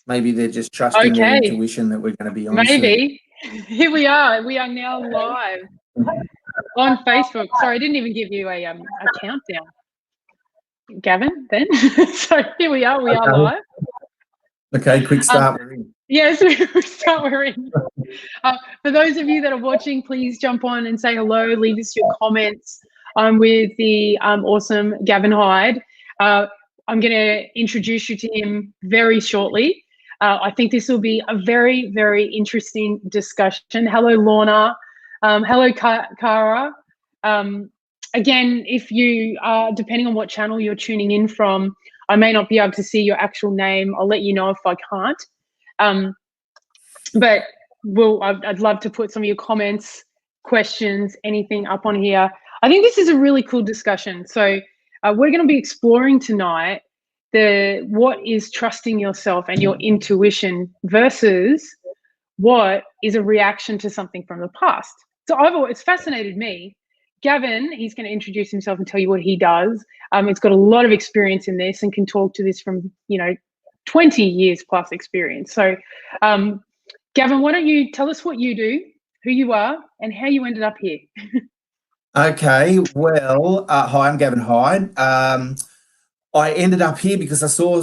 Maybe they're just trusting their intuition that we're going to be on. Maybe. Here we are. We are now live on Facebook. Sorry, I didn't even give you a countdown, Gavin, then. So here we are. We are live. Okay, quick start. We're in. Yes, we're in. For those of you that are watching, please jump on and say hello. Leave us your comments. I'm with the awesome Gavin Hyde. I'm going to introduce you to him very shortly. I think this will be a very, very interesting discussion. Hello, Lorna. Hello, Kara. Again, if you are, depending on what channel you're tuning in from, I may not be able to see your actual name. I'll let you know if I can't. But I'd love to put some of your comments, questions, anything up on here. I think this is a really cool discussion. So we're going to be exploring tonight what is trusting yourself and your intuition versus what is a reaction to something from the past. So it's fascinated me. Gavin, he's going to introduce himself and tell you what he does. He's got a lot of experience in this and can talk to this from 20 years plus experience. So Gavin, why don't you tell us what you do, who you are, and how you ended up here? Okay, well, hi, I'm Gavin Hyde. I ended up here because I saw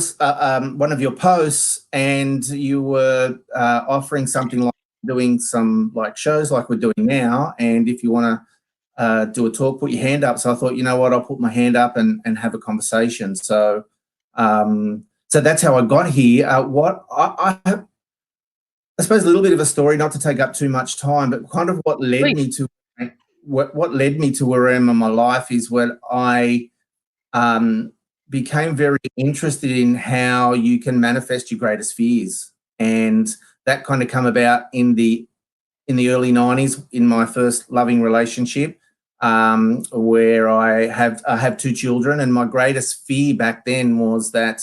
one of your posts, and you were offering something like doing some shows like we're doing now. And if you want to do a talk, put your hand up. So I thought, you know what, I'll put my hand up and have a conversation. So so that's how I got here. I suppose a little bit of a story, not to take up too much time, but kind of what led me to where I am in my life is when I became very interested in how you can manifest your greatest fears, and that kind of come about in the early 90s in my first loving relationship, where I have two children, and my greatest fear back then was that,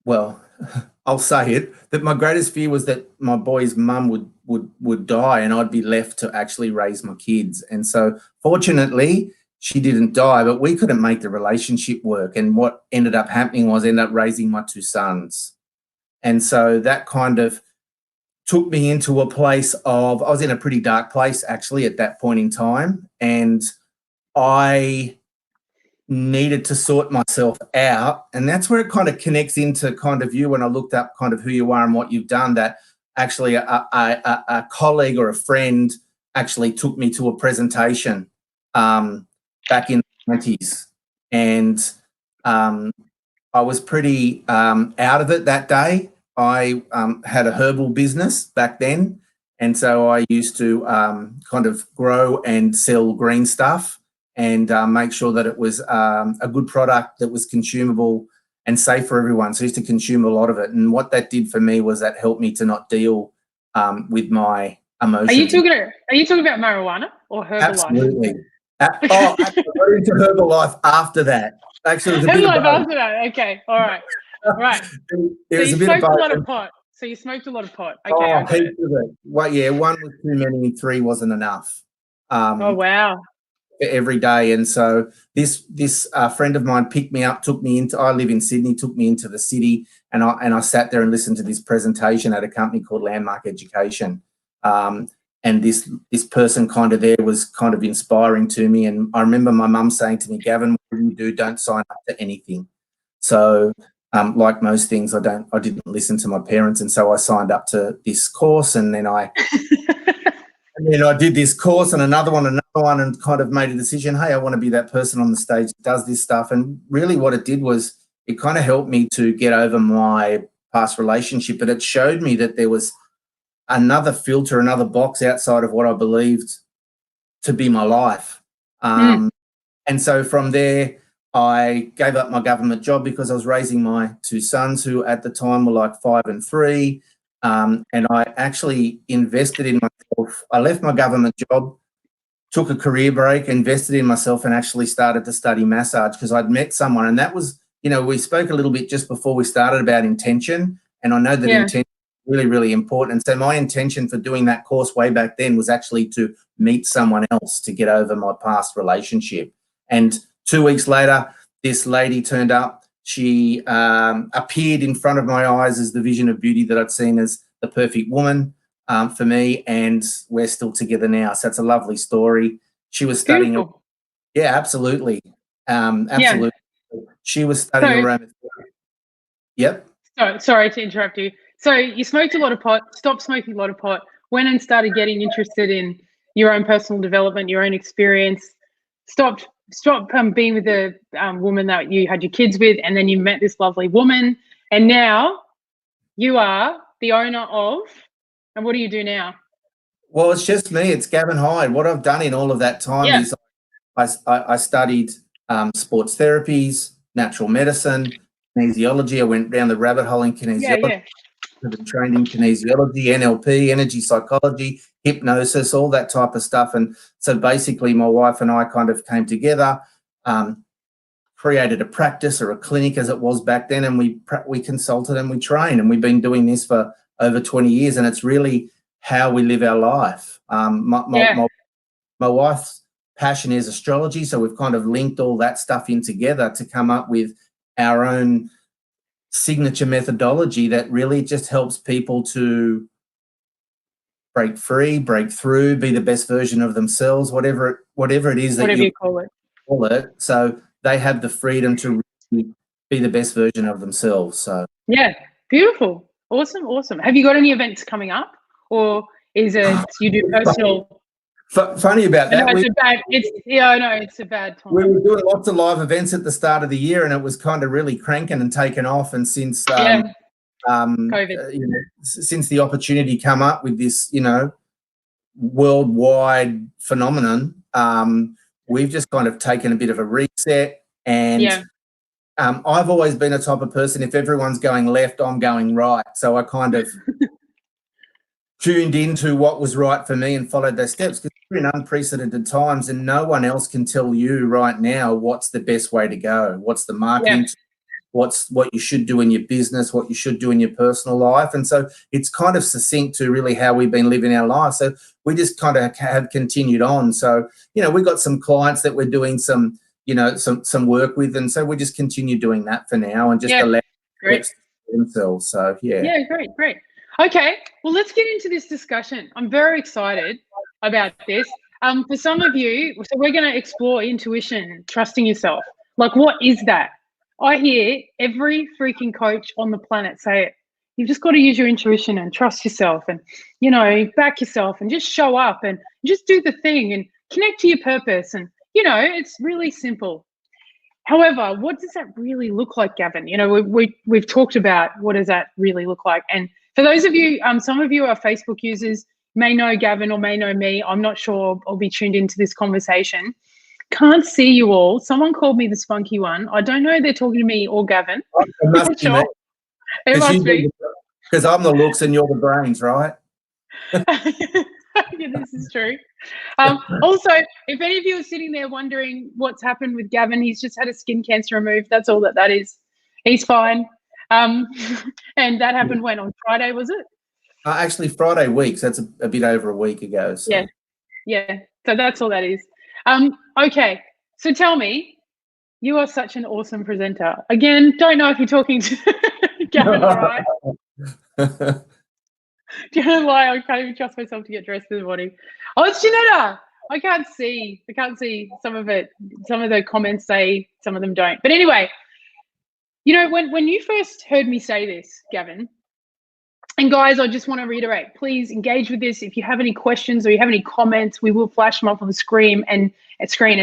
well, I'll say it, that my greatest fear was that my boy's mum would die and I'd be left to actually raise my kids. And so fortunately she didn't die, but we couldn't make the relationship work. And what ended up happening was I ended up raising my two sons. And so that kind of took me into a place of, I was in a pretty dark place actually at that point in time. And I needed to sort myself out, and that's where it kind of connects into kind of you when I looked up kind of who you are and what you've done, that actually a colleague or a friend actually took me to a presentation back in the 90s, and I was pretty out of it that day. I had a herbal business back then, and so I used to kind of grow and sell green stuff and make sure that it was a good product that was consumable and safe for everyone. So I used to consume a lot of it. And what that did for me was that helped me to not deal with my emotions. Are you talking about marijuana or Herbalife? Absolutely. I got into Herbalife after that. Actually, it was a bit of both. After that. Okay. All right. Right. So you smoked a lot of pot. Okay. Oh, heaps of it. Well, yeah, one was too many and three wasn't enough. Oh, wow. Every day. And so this friend of mine picked me up, took me into, I live in Sydney, took me into the city, and I sat there and listened to this presentation at a company called Landmark Education. And this person kind of there was kind of inspiring to me. And I remember my mum saying to me, Gavin, what you do, don't sign up to anything. So like most things, I didn't listen to my parents. And so I signed up to this course, and then I did this course and another one, and kind of made a decision, hey, I want to be that person on the stage that does this stuff. And really what it did was it kind of helped me to get over my past relationship, but it showed me that there was another filter, another box outside of what I believed to be my life. And so from there, I gave up my government job because I was raising my two sons, who at the time were like 5 and 3. And I actually invested in myself. I left my government job, took a career break, invested in myself, and actually started to study massage because I'd met someone. And that was, we spoke a little bit just before we started about intention. And I know that intention is really, really important. And so my intention for doing that course way back then was actually to meet someone else to get over my past relationship. And 2 weeks later, this lady turned up. She appeared in front of my eyes as the vision of beauty that I'd seen as the perfect woman for me, and we're still together now. So it's a lovely story. She was studying. Beautiful. Yeah, absolutely. Absolutely. Yeah. She was studying aromatherapy. Yep. Sorry to interrupt you. So you smoked a lot of pot, stopped smoking a lot of pot, went and started getting interested in your own personal development, your own experience, stopped being with the woman that you had your kids with, and then you met this lovely woman, and now you are the owner of, and what do you do now? Well, it's just me. It's Gavin Hyde. What I've done in all of that time is I studied sports therapies, natural medicine, kinesiology. I went down the rabbit hole in kinesiology. I've been trained in kinesiology, NLP, energy psychology, hypnosis, all that type of stuff. And so basically my wife and I kind of came together, created a practice or a clinic as it was back then, and we consulted and we trained, and we've been doing this for over 20 years, and it's really how we live our life. My wife's passion is astrology, so we've kind of linked all that stuff in together to come up with our own signature methodology that really just helps people to break free, break through, be the best version of themselves, whatever it is that you call it. So they have the freedom to really be the best version of themselves. So yeah, beautiful, awesome. Have you got any events coming up, or is it you do personal? Funny about that. I know it's a bad time. We were doing lots of live events at the start of the year, and it was kind of really cranking and taken off. And since COVID, since the opportunity come up with this, worldwide phenomenon, we've just kind of taken a bit of a reset. And I've always been a type of person, if everyone's going left, I'm going right. So I kind of tuned into what was right for me and followed those steps, because we're in unprecedented times and no one else can tell you right now what's the best way to go, what's the marketing, what you should do in your business, what you should do in your personal life. And so it's kind of succinct to really how we've been living our life. So we just kind of have continued on. So, we've got some clients that we're doing some work with, and so we just continue doing that for now and just allow themselves. So great. Okay, well, let's get into this discussion. I'm very excited about this. For some of you, so we're going to explore intuition, trusting yourself. Like, what is that? I hear every freaking coach on the planet say it. You've just got to use your intuition and trust yourself and, back yourself and just show up and just do the thing and connect to your purpose. And, it's really simple. However, what does that really look like, Gavin? We've talked about what does that really look like. And for those of you, some of you are Facebook users, may know Gavin or may know me. I'm not sure I'll be tuned into this conversation. Can't see you all. Someone called me the spunky one. I don't know if they're talking to me or Gavin. It must be me. It must be. Because I'm the looks and you're the brains, right? Yeah, this is true. Also, if any of you are sitting there wondering what's happened with Gavin, he's just had a skin cancer removed. That's all that is. He's fine. And that happened when? On Friday, was it? Actually, Friday week. So that's a bit over a week ago. So. Yeah. So that's all that is. Okay. So tell me, you are such an awesome presenter. Again, don't know if you're talking to Gavin, right? Do you know why I can't even trust myself to get dressed in the morning? Oh, it's Janetta. I can't see some of it. Some of the comments say, some of them don't. But anyway, when you first heard me say this, Gavin, and guys, I just want to reiterate, please engage with this. If you have any questions or you have any comments, we will flash them up on the screen and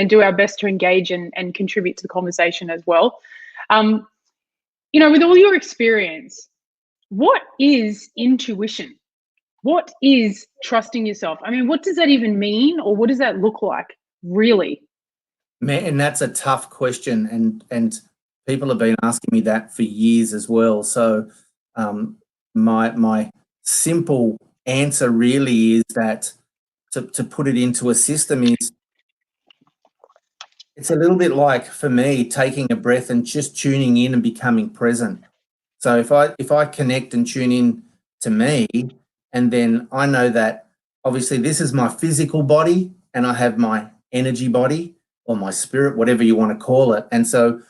do our best to engage and contribute to the conversation as well. With all your experience, what is intuition? What is trusting yourself? I mean, what does that even mean, or what does that look like, really? Man, that's a tough question, and people have been asking me that for years as well. So my simple answer really is that to put it into a system is, it's a little bit like, for me, taking a breath and just tuning in and becoming present. So if I connect and tune in to me, and then I know that obviously this is my physical body and I have my energy body or my spirit, whatever you want to call it. And so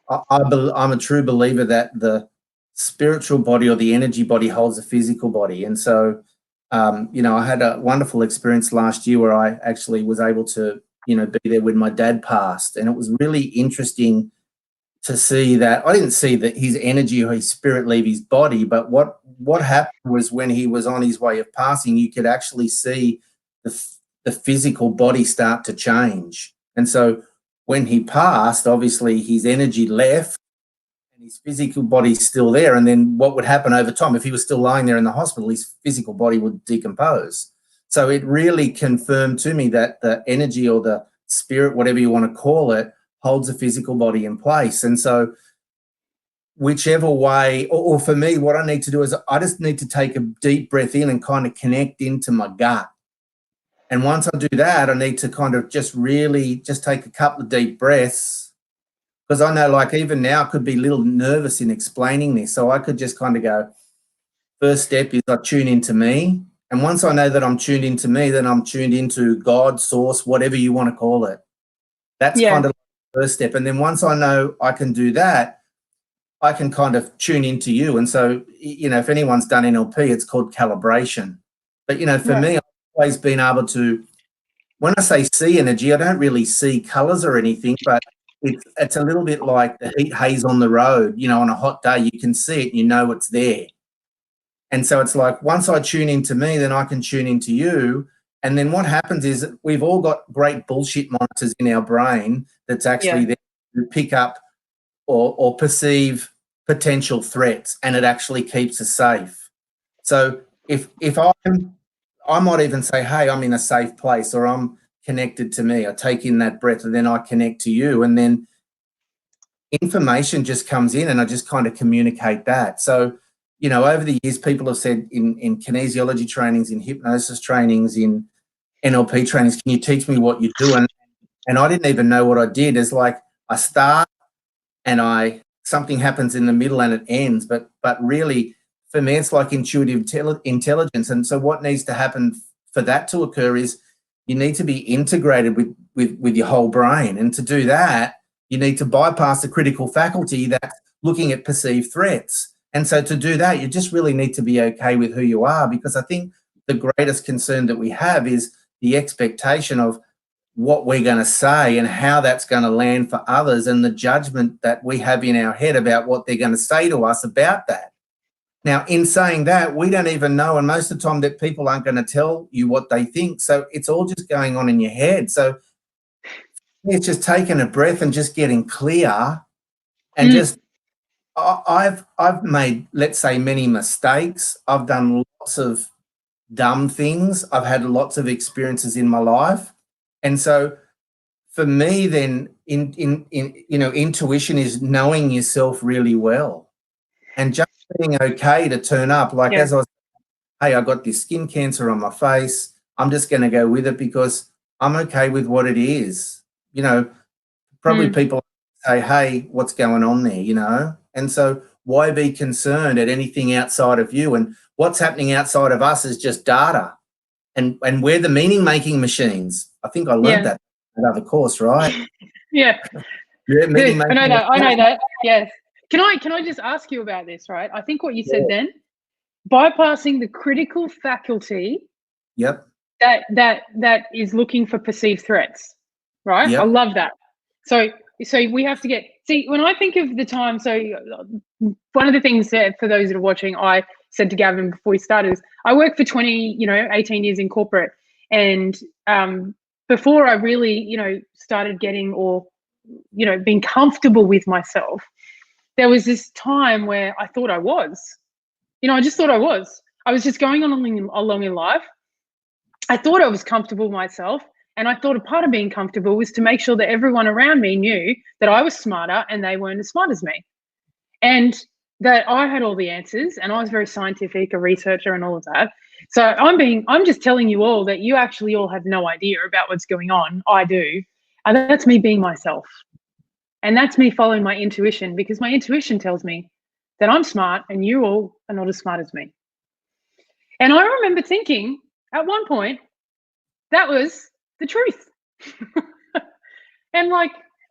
I'm a true believer that the spiritual body or the energy body holds a physical body. And so, I had a wonderful experience last year where I actually was able to, be there when my dad passed. And it was really interesting to see that. I didn't see that his energy or his spirit leave his body, but what happened was when he was on his way of passing, you could actually see the physical body start to change. And so when he passed, obviously his energy left and his physical body's still there. And then what would happen over time, if he was still lying there in the hospital, his physical body would decompose. So it really confirmed to me that the energy or the spirit, whatever you want to call it, holds a physical body in place. And so whichever way, or for me, what I need to do is I just need to take a deep breath in and kind of connect into my gut. And once I do that, I need to kind of just really just take a couple of deep breaths, because I know, like, even now I could be a little nervous in explaining this. So I could just kind of go, first step is I tune into me. And once I know that I'm tuned into me, then I'm tuned into God, source, whatever you want to call it. That's kind of the first step. And then once I know I can do that, I can kind of tune into you. And so, if anyone's done NLP, it's called calibration. But, for me, I've always been able to, when I say see energy, I don't really see colors or anything, but it's a little bit like the heat haze on the road. On a hot day, you can see it, it's there. And so it's like, once I tune into me, then I can tune into you. And then what happens is we've all got great bullshit monitors in our brain that's actually there to pick up or perceive potential threats, and it actually keeps us safe. So if I might even say, hey, I'm in a safe place, or I'm connected to me. I take in that breath and then I connect to you, and then information just comes in and I just kind of communicate that. So, over the years, people have said in kinesiology trainings, in hypnosis trainings, in NLP trainings, can you teach me what you do? And I didn't even know what I did. It's like I start and something happens in the middle and it ends. But really, for me, it's like intuitive intelligence. And so what needs to happen for that to occur is you need to be integrated with your whole brain. And to do that, you need to bypass the critical faculty that's looking at perceived threats. And so to do that, you just really need to be okay with who you are, because I think the greatest concern that we have is the expectation of what we're going to say and how that's going to land for others, and the judgment that we have in our head about what they're going to say to us about that. Now, in saying that, we don't even know, and most of the time that people aren't going to tell you what they think. So it's all just going on in your head. So it's just taking a breath and just getting clear, and just I've made, let's say, many mistakes. I've done lots of dumb things. I've had lots of experiences in my life. And so for me, then, intuition is knowing yourself really well and just being okay to turn up. Like, as I was, hey, I got this skin cancer on my face. I'm just going to go with it because I'm okay with what it is. Probably people say, hey, what's going on there, And so why be concerned at anything outside of you? And what's happening outside of us is just data. And we're the meaning-making machines. I think I learned that in another course, right? Yeah. Meaning I know that. Yes. Can I just ask you about this, right? I think what you said then, bypassing the critical faculty. Yep. That is looking for perceived threats, right? Yep. I love that. So we have to when I think of the time, so one of the things that, for those that are watching, I said to Gavin before we started is I worked for 18 years in corporate. And before I really, started getting being comfortable with myself, there was this time where I thought I was, I just thought I was just going along in life. I thought I was comfortable myself. And I thought a part of being comfortable was to make sure that everyone around me knew that I was smarter and they weren't as smart as me. And that I had all the answers, and I was very scientific, a researcher and all of that. So I'm just telling you all that you actually all have no idea about what's going on. I do. And that's me being myself. And that's me following my intuition, because my intuition tells me that I'm smart and you all are not as smart as me. And I remember thinking at one point that was the truth. And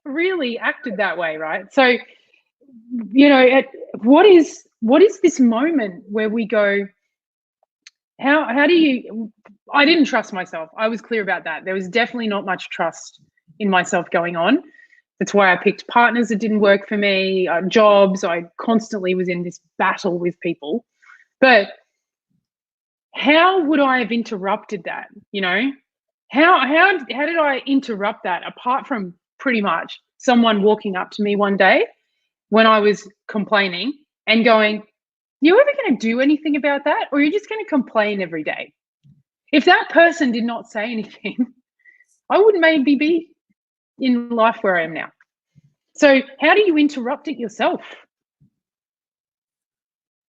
really acted that way, right? So you know, what is this moment where we go, how do you, I didn't trust myself. I was clear about that. There was definitely not much trust in myself going on. That's why I picked partners that didn't work for me, jobs. I constantly was in this battle with people. But how would I have interrupted that? You know, how did I interrupt that apart from pretty much someone walking up to me one day when I was complaining and going, "You ever going to do anything about that, or are you just going to complain every day?" If that person did not say anything, I wouldn't maybe be in life where I am now. So how do you interrupt it yourself?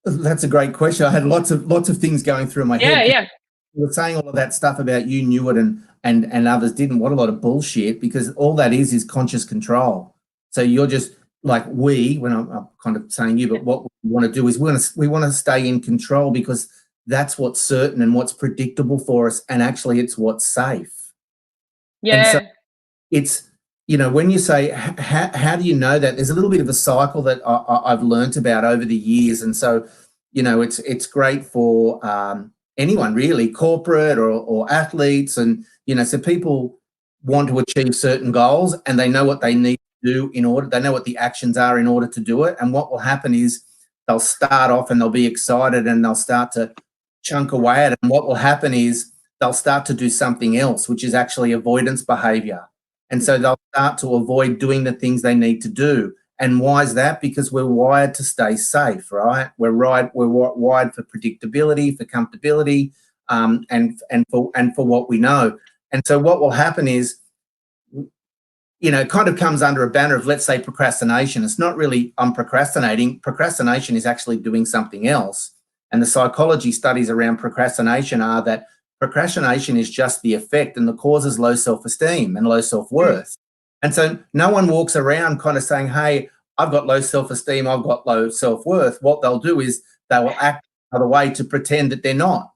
That's a great question. I had lots of things going through my head. Yeah. You were saying all of that stuff about you knew it and others didn't. What a lot of bullshit, because all that is conscious control. So you're just like, when I'm kind of saying you, but what we want to do is we want to stay in control, because that's what's certain and what's predictable for us, and actually it's what's safe. Yeah. And so it's, when you say, how do you know that? There's a little bit of a cycle that I've learnt about over the years. And so, it's great for anyone really, corporate or athletes. And, so people want to achieve certain goals and they know what they need to do they know what the actions are in order to do it. And what will happen is they'll start off and they'll be excited and they'll start to chunk away at it. And what will happen is they'll start to do something else, which is actually avoidance behavior. And so they'll start to avoid doing the things they need to do. And why is that? Because we're wired to stay safe, right? We're wired for predictability, for comfortability, and for what we know. And so what will happen is, it kind of comes under a banner of, let's say, procrastination. It's not really I'm procrastinating. Procrastination is actually doing something else. And the psychology studies around procrastination are that procrastination is just the effect, and the cause is low self-esteem and low self-worth. And so no one walks around kind of saying, hey, I've got low self-esteem, I've got low self-worth. What they'll do is they will act another way to pretend that they're not.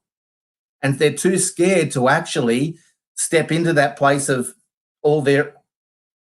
And they're too scared to actually step into that place of all their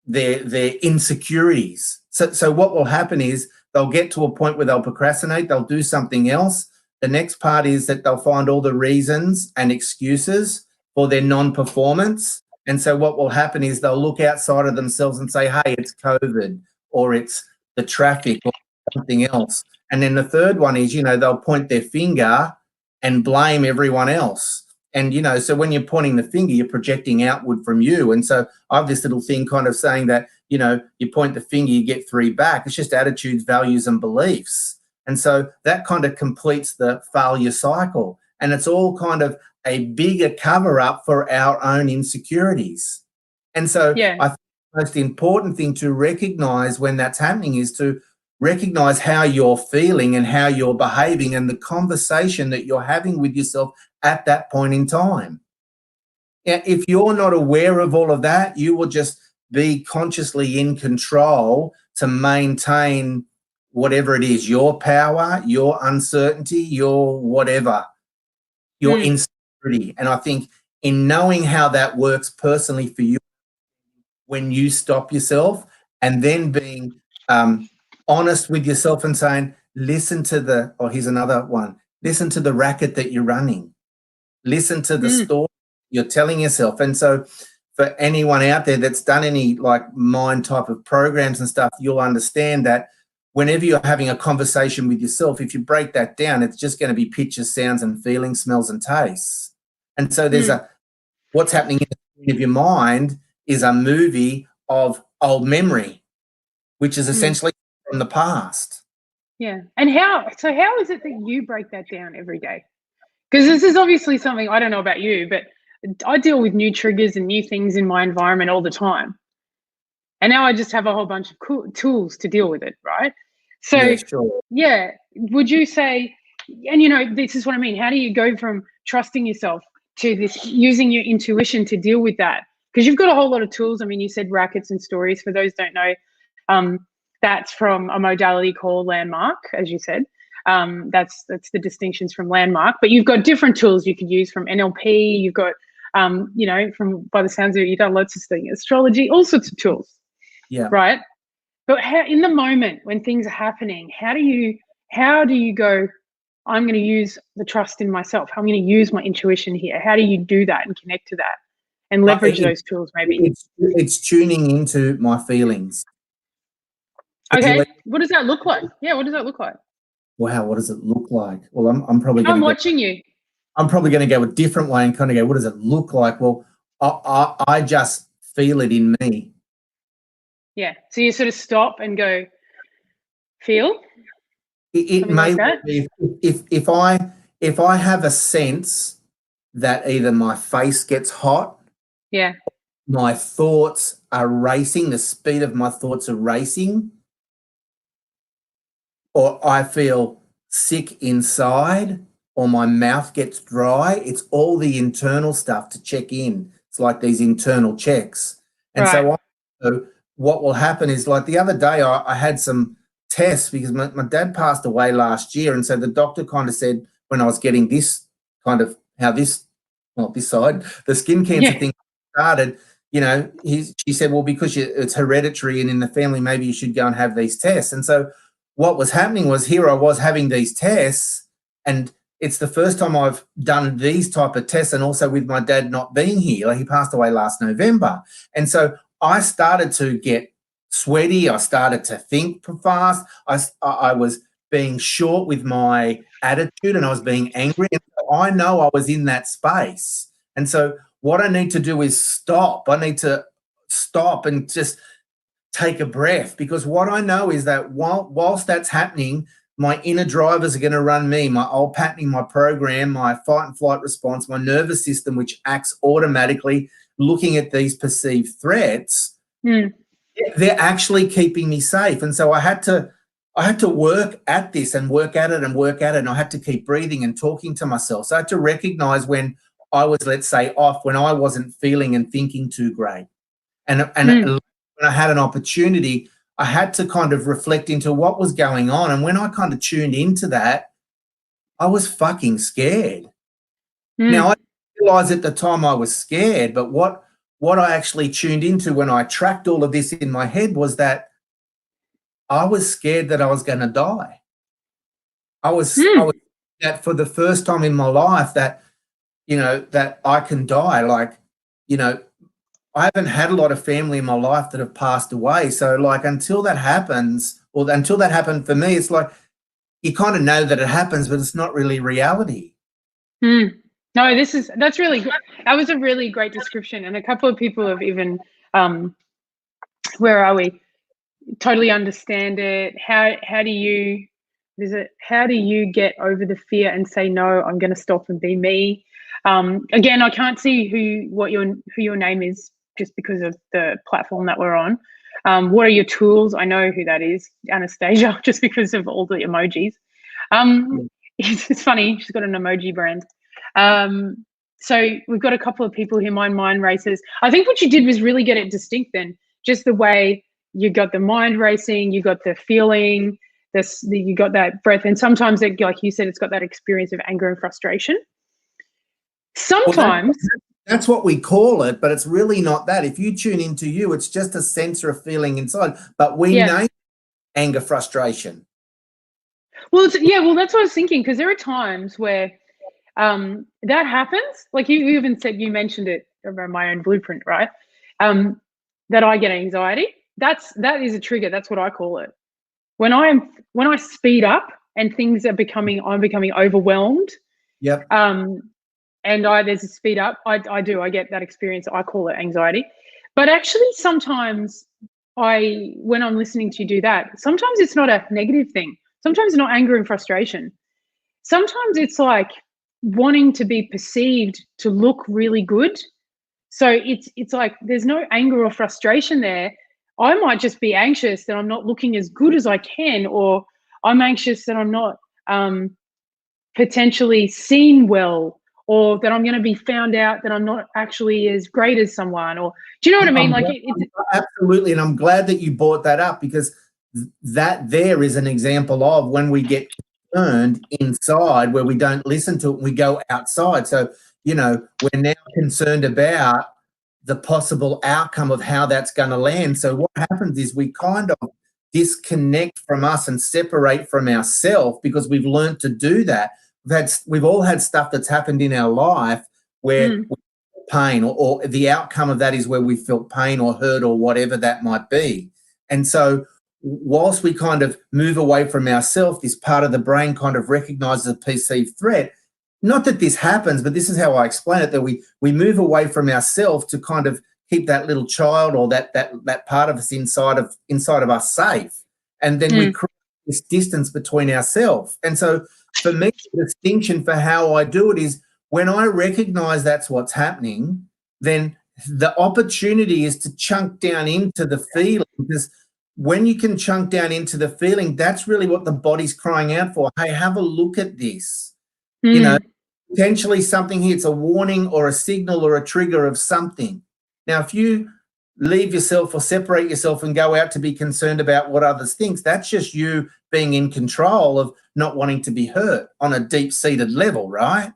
insecurities. So what will happen is they'll get to a point where they'll procrastinate, they'll do something else. The next part is that they'll find all the reasons and excuses for their non-performance. And so what will happen is they'll look outside of themselves and say, hey, it's COVID, or it's the traffic, or something else. And then the third one is, they'll point their finger and blame everyone else. And, so when you're pointing the finger, you're projecting outward from you. And so I have this little thing kind of saying that, you point the finger, you get 3 back. It's just attitudes, values, and beliefs. And so that kind of completes the failure cycle. And it's all kind of a bigger cover up for our own insecurities. And so I think the most important thing to recognize when that's happening is to recognize how you're feeling and how you're behaving and the conversation that you're having with yourself at that point in time. If you're not aware of all of that, you will just be consciously in control to maintain whatever it is, your power, your uncertainty, your whatever, your insecurity. And I think in knowing how that works personally for you, when you stop yourself and then being honest with yourself and saying, listen to here's another one, listen to the racket that you're running, listen to the story you're telling yourself. And so for anyone out there that's done any like mind type of programs and stuff, you'll understand that whenever you're having a conversation with yourself, if you break that down, it's just going to be pictures, sounds, and feelings, smells, and tastes. And so there's what's happening in the screen of your mind is a movie of old memory, which is essentially from the past. Yeah. And how is it that you break that down every day? Because this is obviously something, I don't know about you, but I deal with new triggers and new things in my environment all the time. And now I just have a whole bunch of cool tools to deal with it, right? So, would you say, and this is what I mean, how do you go from trusting yourself to this, using your intuition to deal with that? Because you've got a whole lot of tools. I mean, you said rackets and stories. For those who don't know, that's from a modality called Landmark, as you said. That's the distinctions from Landmark. But you've got different tools you could use from NLP. You've got, from, by the sounds of it, you've done lots of things, Astrology, all sorts of tools. Yeah. Right. But how, in the moment when things are happening, how do you go, I'm going to use the trust in myself. I'm going to use my intuition here. How do you do that and connect to that and leverage those tools maybe? It's tuning into my feelings. Okay. What does that look like? Yeah. What does that look like? Wow, what does it look like? Well, I'm probably going I'm to watching you. I'm probably going to go a different way and kind of go, what does it look like? Well, I just feel it in me. Yeah. So you sort of stop and go, feel? It may like be if I have a sense that either my face gets hot, yeah, my thoughts are racing, the speed of my thoughts are racing, or I feel sick inside, or my mouth gets dry, it's all the internal stuff to check in. It's like these internal checks. And right. so what will happen is, like the other day, I had some tests because my dad passed away last year. And so the doctor kind of said, when I was getting this kind of this side, the skin cancer thing started, she said, well, because it's hereditary and in the family, maybe you should go and have these tests. And so what was happening was, here I was having these tests, and it's the first time I've done these type of tests, and also with my dad not being here. Like, he passed away last November. And so I started to get sweaty. I started to think fast. I was being short with my attitude, and I was being angry. And so I know I was in that space. And so what I need to do is stop. I need to stop and just take a breath, because what I know is that whilst that's happening, my inner drivers are going to run me, my old patterning, my program, my fight and flight response, my nervous system, which acts automatically looking at these perceived threats. They're actually keeping me safe. And so I had to work at this and work at it and work at it. And I had to keep breathing and talking to myself. So I had to recognize when I was, let's say, off, when I wasn't feeling and thinking too great. And when I had an opportunity, I had to kind of reflect into what was going on. And when I kind of tuned into that, I was fucking scared. Now, I didn't realize at the time I was scared, but what I actually tuned into when I tracked all of this in my head was that I was scared that I was going to die. I was that for the first time in my life that, that I can die. Like, I haven't had a lot of family in my life that have passed away. So, like, until that happens, or until that happened for me, it's like you kind of know that it happens, but it's not really reality. No, that's really good. That was a really great description. And a couple of people have even, where are we? Totally understand it. How do you get over the fear and say, no, I'm going to stop and be me? Again, I can't see who your name is just because of the platform that we're on. What are your tools? I know who that is, Anastasia, just because of all the emojis. It's funny, she's got an emoji brand. So we've got a couple of people here, mind races. I think what you did was really get it distinct then, just the way you got the mind racing, you got the feeling, you got that breath. And sometimes, like you said, it's got that experience of anger and frustration. Sometimes. Well, that's what we call it, but it's really not that. If you tune into you, it's just a sense of feeling inside. But we name anger, frustration. Well, that's what I was thinking, because there are times where that happens. Like you even said, you mentioned it around my own blueprint, right? That I get anxiety. That is a trigger. That's what I call it. When I speed up and I'm becoming overwhelmed. Yep. And there's a speed up. I get that experience. I call it anxiety. But actually, sometimes when I'm listening to you do that, sometimes it's not a negative thing. Sometimes it's not anger and frustration. Sometimes it's like wanting to be perceived to look really good. So it's like there's no anger or frustration there. I might just be anxious that I'm not looking as good as I can, or I'm anxious that I'm not potentially seen well, or that I'm going to be found out that I'm not actually as great as someone. Or do you know what I mean? Like absolutely. And I'm glad that you brought that up, because that there is an example of when we get concerned inside, where we don't listen to it and we go outside. So, we're now concerned about the possible outcome of how that's going to land. So what happens is we kind of disconnect from us and separate from ourselves because we've learned to do that. We've all had stuff that's happened in our life where we felt pain, or the outcome of that is where we felt pain or hurt or whatever that might be. And so whilst we kind of move away from ourselves, this part of the brain kind of recognizes a perceived threat. Not that this happens, but this is how I explain it, that we move away from ourselves to kind of keep that little child or that part of us inside of us safe. And then we create this distance between ourselves. And so for me, the distinction for how I do it is when I recognize that's what's happening, then the opportunity is to chunk down into the feeling, because when you can chunk down into the feeling, that's really what the body's crying out for. Hey, have a look at this. You know, potentially something here, it's a warning or a signal or a trigger of something. Now, if you leave yourself or separate yourself and go out to be concerned about what others think, that's just you being in control of not wanting to be hurt on a deep-seated level, right?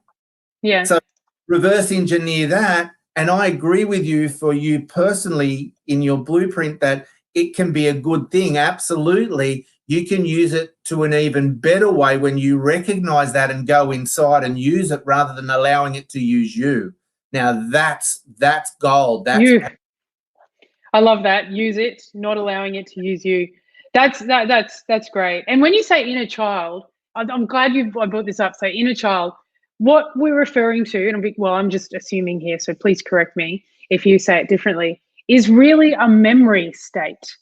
Yeah. So reverse engineer that. And I agree with you, for you personally in your blueprint, that it can be a good thing. Absolutely. You can use it to an even better way when you recognize that and go inside and use it rather than allowing it to use you. Now that's gold. I love that. Use it, not allowing it to use you. That's great. And when you say inner child, I'm glad I brought this up. So inner child, what we're referring to, and I'm just assuming here, so please correct me if you say it differently, is really a memory state.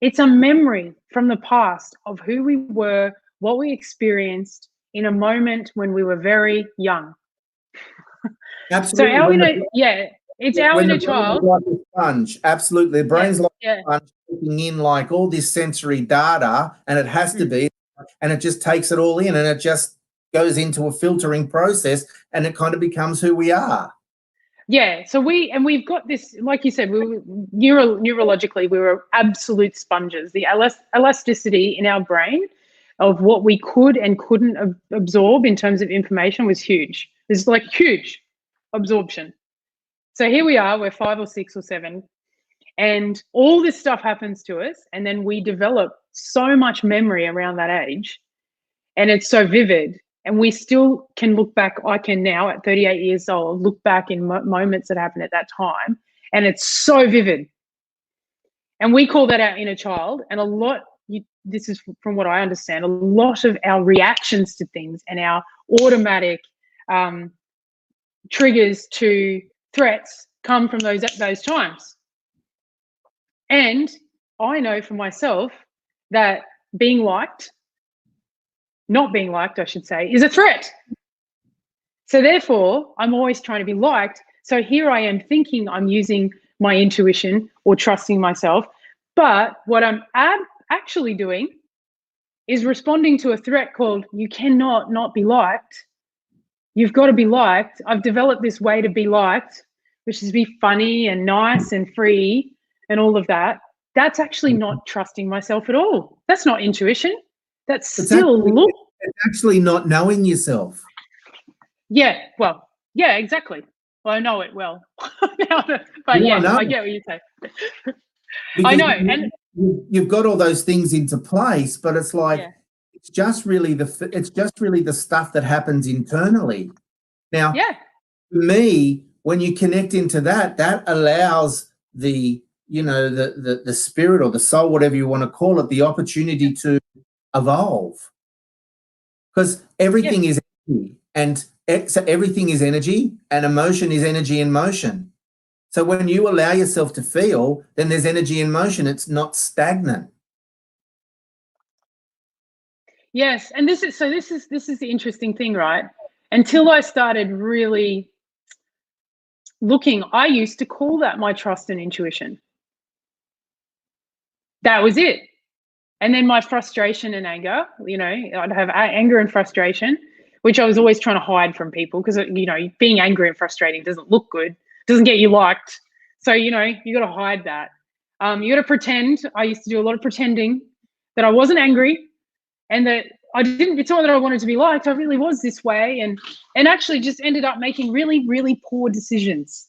It's a memory from the past of who we were, what we experienced in a moment when we were very young. Absolutely. So it's our inner child. Like a sponge. Absolutely. The brain's like a sponge, taking in like all this sensory data, and it has to be, and it just takes it all in, and it just goes into a filtering process, and it kind of becomes who we are. Yeah, so we've got this, like you said, neurologically, we were absolute sponges. The elasticity in our brain of what we could and couldn't absorb in terms of information was huge. It's like huge absorption. So here we are, we're 5 or 6 or 7, and all this stuff happens to us, and then we develop so much memory around that age, and it's so vivid. And we still can look back. I can now, at 38 years old, look back in moments that happened at that time, and it's so vivid. And we call that our inner child. And this is from what I understand, a lot of our reactions to things and our automatic triggers to threats come from those times. And I know for myself that not being liked, I should say, is a threat. So therefore, I'm always trying to be liked. So here I am thinking I'm using my intuition or trusting myself. But what I'm actually doing is responding to a threat called, you cannot not be liked. You've got to be liked. I've developed this way to be liked, which is to be funny and nice and free and all of that. That's actually not trusting myself at all. That's not intuition. It's actually not knowing yourself. Yeah, well, yeah, exactly. Well, I know it well. I get what you say. I know, and you've got all those things into place, but it's like it's just really the stuff that happens internally. Now, for me, when you connect into that allows the spirit or the soul, whatever you want to call it, the opportunity to evolve. Because everything is energy, and so everything is energy, and emotion is energy in motion. So when you allow yourself to feel, then there's energy in motion. It's not stagnant. Yes, and this is the interesting thing, right? Until I started really looking, I used to call that my trust and intuition. That was it. And then my frustration and anger, I'd have anger and frustration, which I was always trying to hide from people because, being angry and frustrating doesn't look good, doesn't get you liked. So, you got to hide that. You got to pretend. I used to do a lot of pretending that I wasn't angry and that it's not that I wanted to be liked. I really was this way, and actually just ended up making really, really poor decisions.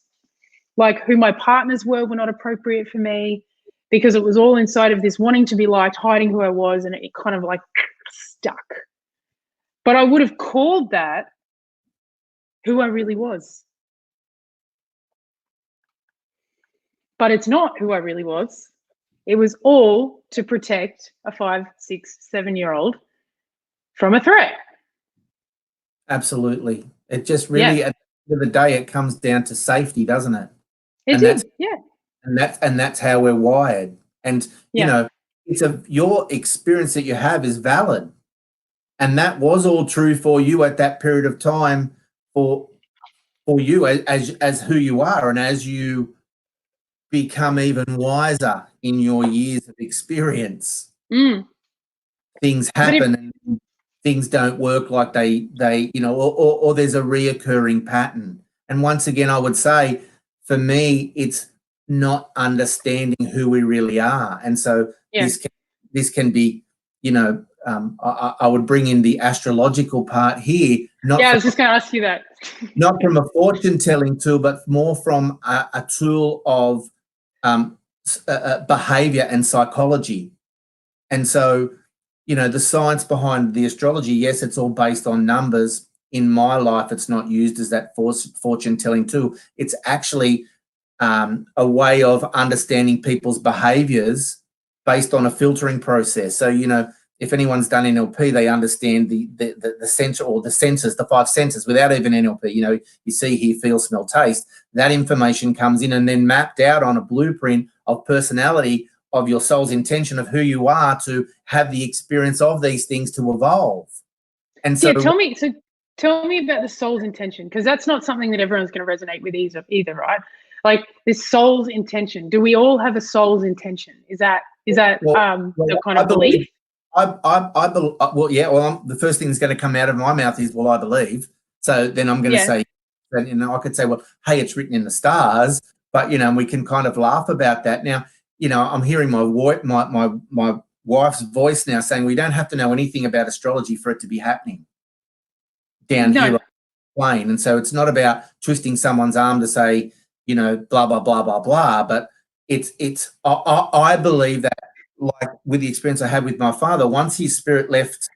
Like who my partners were not appropriate for me. because it was all inside of this wanting to be liked, hiding who I was, and it kind of like stuck. But I would have called that who I really was. But it's not who I really was. It was all to protect a 5, 6, 7-year-old from a threat. Absolutely. It just really, at the end of the day, it comes down to safety, doesn't it? And that's how we're wired. And you know, your experience that you have is valid, and that was all true for you at that period of time, for you as who you are, and as you become even wiser in your years of experience, things happen and things don't work like they or there's a reoccurring pattern. And once again, I would say, for me, it's not understanding who we really are. And so this can be, I would bring in the astrological part here. I was just going to ask you that. Not from a fortune telling tool, but more from a tool of behavior and psychology. And so, the science behind the astrology, yes, it's all based on numbers. In my life, it's not used as that fortune telling tool. It's actually a way of understanding people's behaviors based on a filtering process. So, if anyone's done NLP, they understand the center, or the senses, the 5 senses, without even NLP. You see, hear, feel, smell, taste. That information comes in and then mapped out on a blueprint of personality, of your soul's intention of who you are to have the experience of these things to evolve. And so, tell me about the soul's intention, because that's not something that everyone's going to resonate with either, right? Like, this soul's intention. Do we all have a soul's intention? Is that the kind of belief? The first thing that's going to come out of my mouth is, well, I believe. So then I'm going to say, I could say, well, hey, it's written in the stars, but we can kind of laugh about that. Now, I'm hearing my wife's voice now saying we don't have to know anything about astrology for it to be happening down here on the plane. And so it's not about twisting someone's arm to say, blah, blah, blah, blah, blah. But I believe that, like with the experience I had with my father, once his spirit left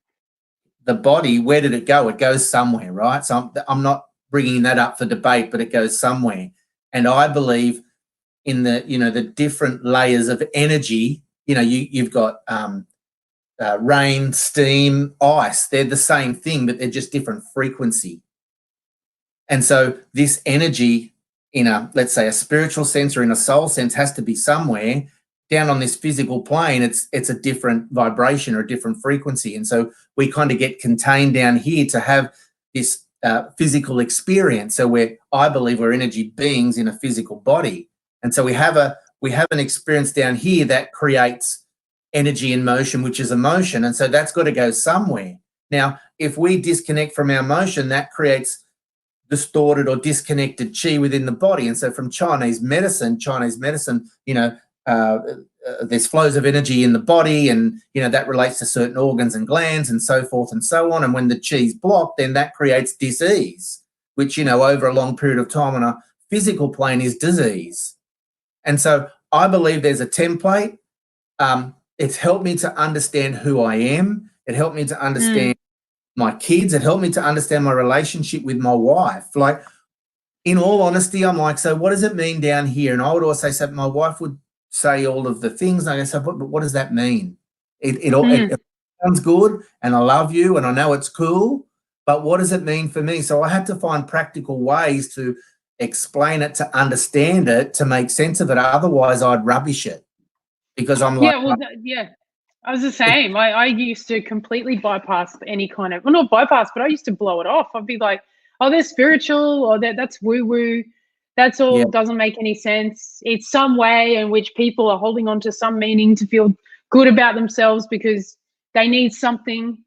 the body, where did it go? It goes somewhere, right? So I'm not bringing that up for debate, but it goes somewhere. And I believe in the different layers of energy. You've got rain, steam, ice. They're the same thing, but they're just different frequency. And so this energy, in let's say a spiritual sense or in a soul sense, has to be somewhere. Down on this physical plane, it's a different vibration or a different frequency. And so we kind of get contained down here to have this physical experience. So I believe we're energy beings in a physical body. And so we have an experience down here that creates energy in motion, which is emotion. And so that's got to go somewhere. Now, if we disconnect from our motion, that creates distorted or disconnected chi within the body. And so from Chinese medicine, there's flows of energy in the body, and that relates to certain organs and glands and so forth and so on. And when the chi's blocked, then that creates disease, which over a long period of time on a physical plane is disease. And so I believe there's a template. It's helped me to understand who I am. It helped me to understand my kids. It helped me to understand my relationship with my wife. Like, in all honesty, I'm like, so what does it mean down here? And I would also say, my wife would say all of the things. And I say, but what does that mean? It sounds good, and I love you, and I know it's cool, but what does it mean for me? So I had to find practical ways to explain it, to understand it, to make sense of it. Otherwise, I'd rubbish it, because I'm like, I was the same. I used to completely bypass any kind of, well, not bypass, but I used to blow it off. I'd be like, oh, they're spiritual, or that's woo-woo. That's all doesn't make any sense. It's some way in which people are holding on to some meaning to feel good about themselves because they need something.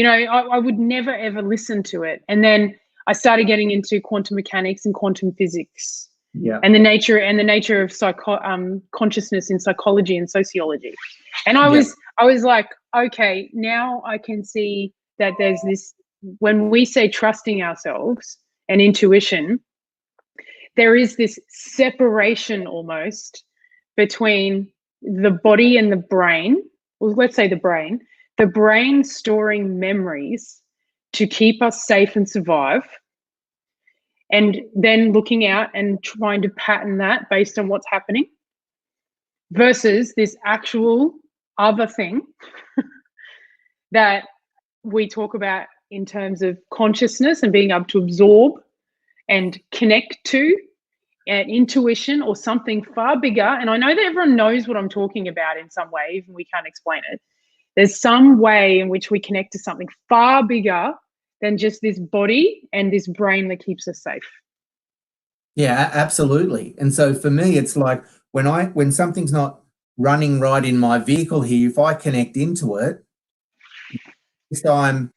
I would never, ever listen to it. And then I started getting into quantum mechanics and quantum physics, and the nature of consciousness in psychology and sociology. And I was like, okay, now I can see that there's this, when we say trusting ourselves and intuition, there is this separation almost between the body and the brain, well, let's say the brain storing memories to keep us safe and survive, and then looking out and trying to pattern that based on what's happening, versus this actual other thing that we talk about in terms of consciousness and being able to absorb and connect to, and intuition, or something far bigger. And I know that everyone knows what I'm talking about in some way, even we can't explain it. There's some way in which we connect to something far bigger than just this body and this brain that keeps us safe. Yeah, absolutely. And so for me, it's like when something's not running right in my vehicle here, if I connect into it, if I'm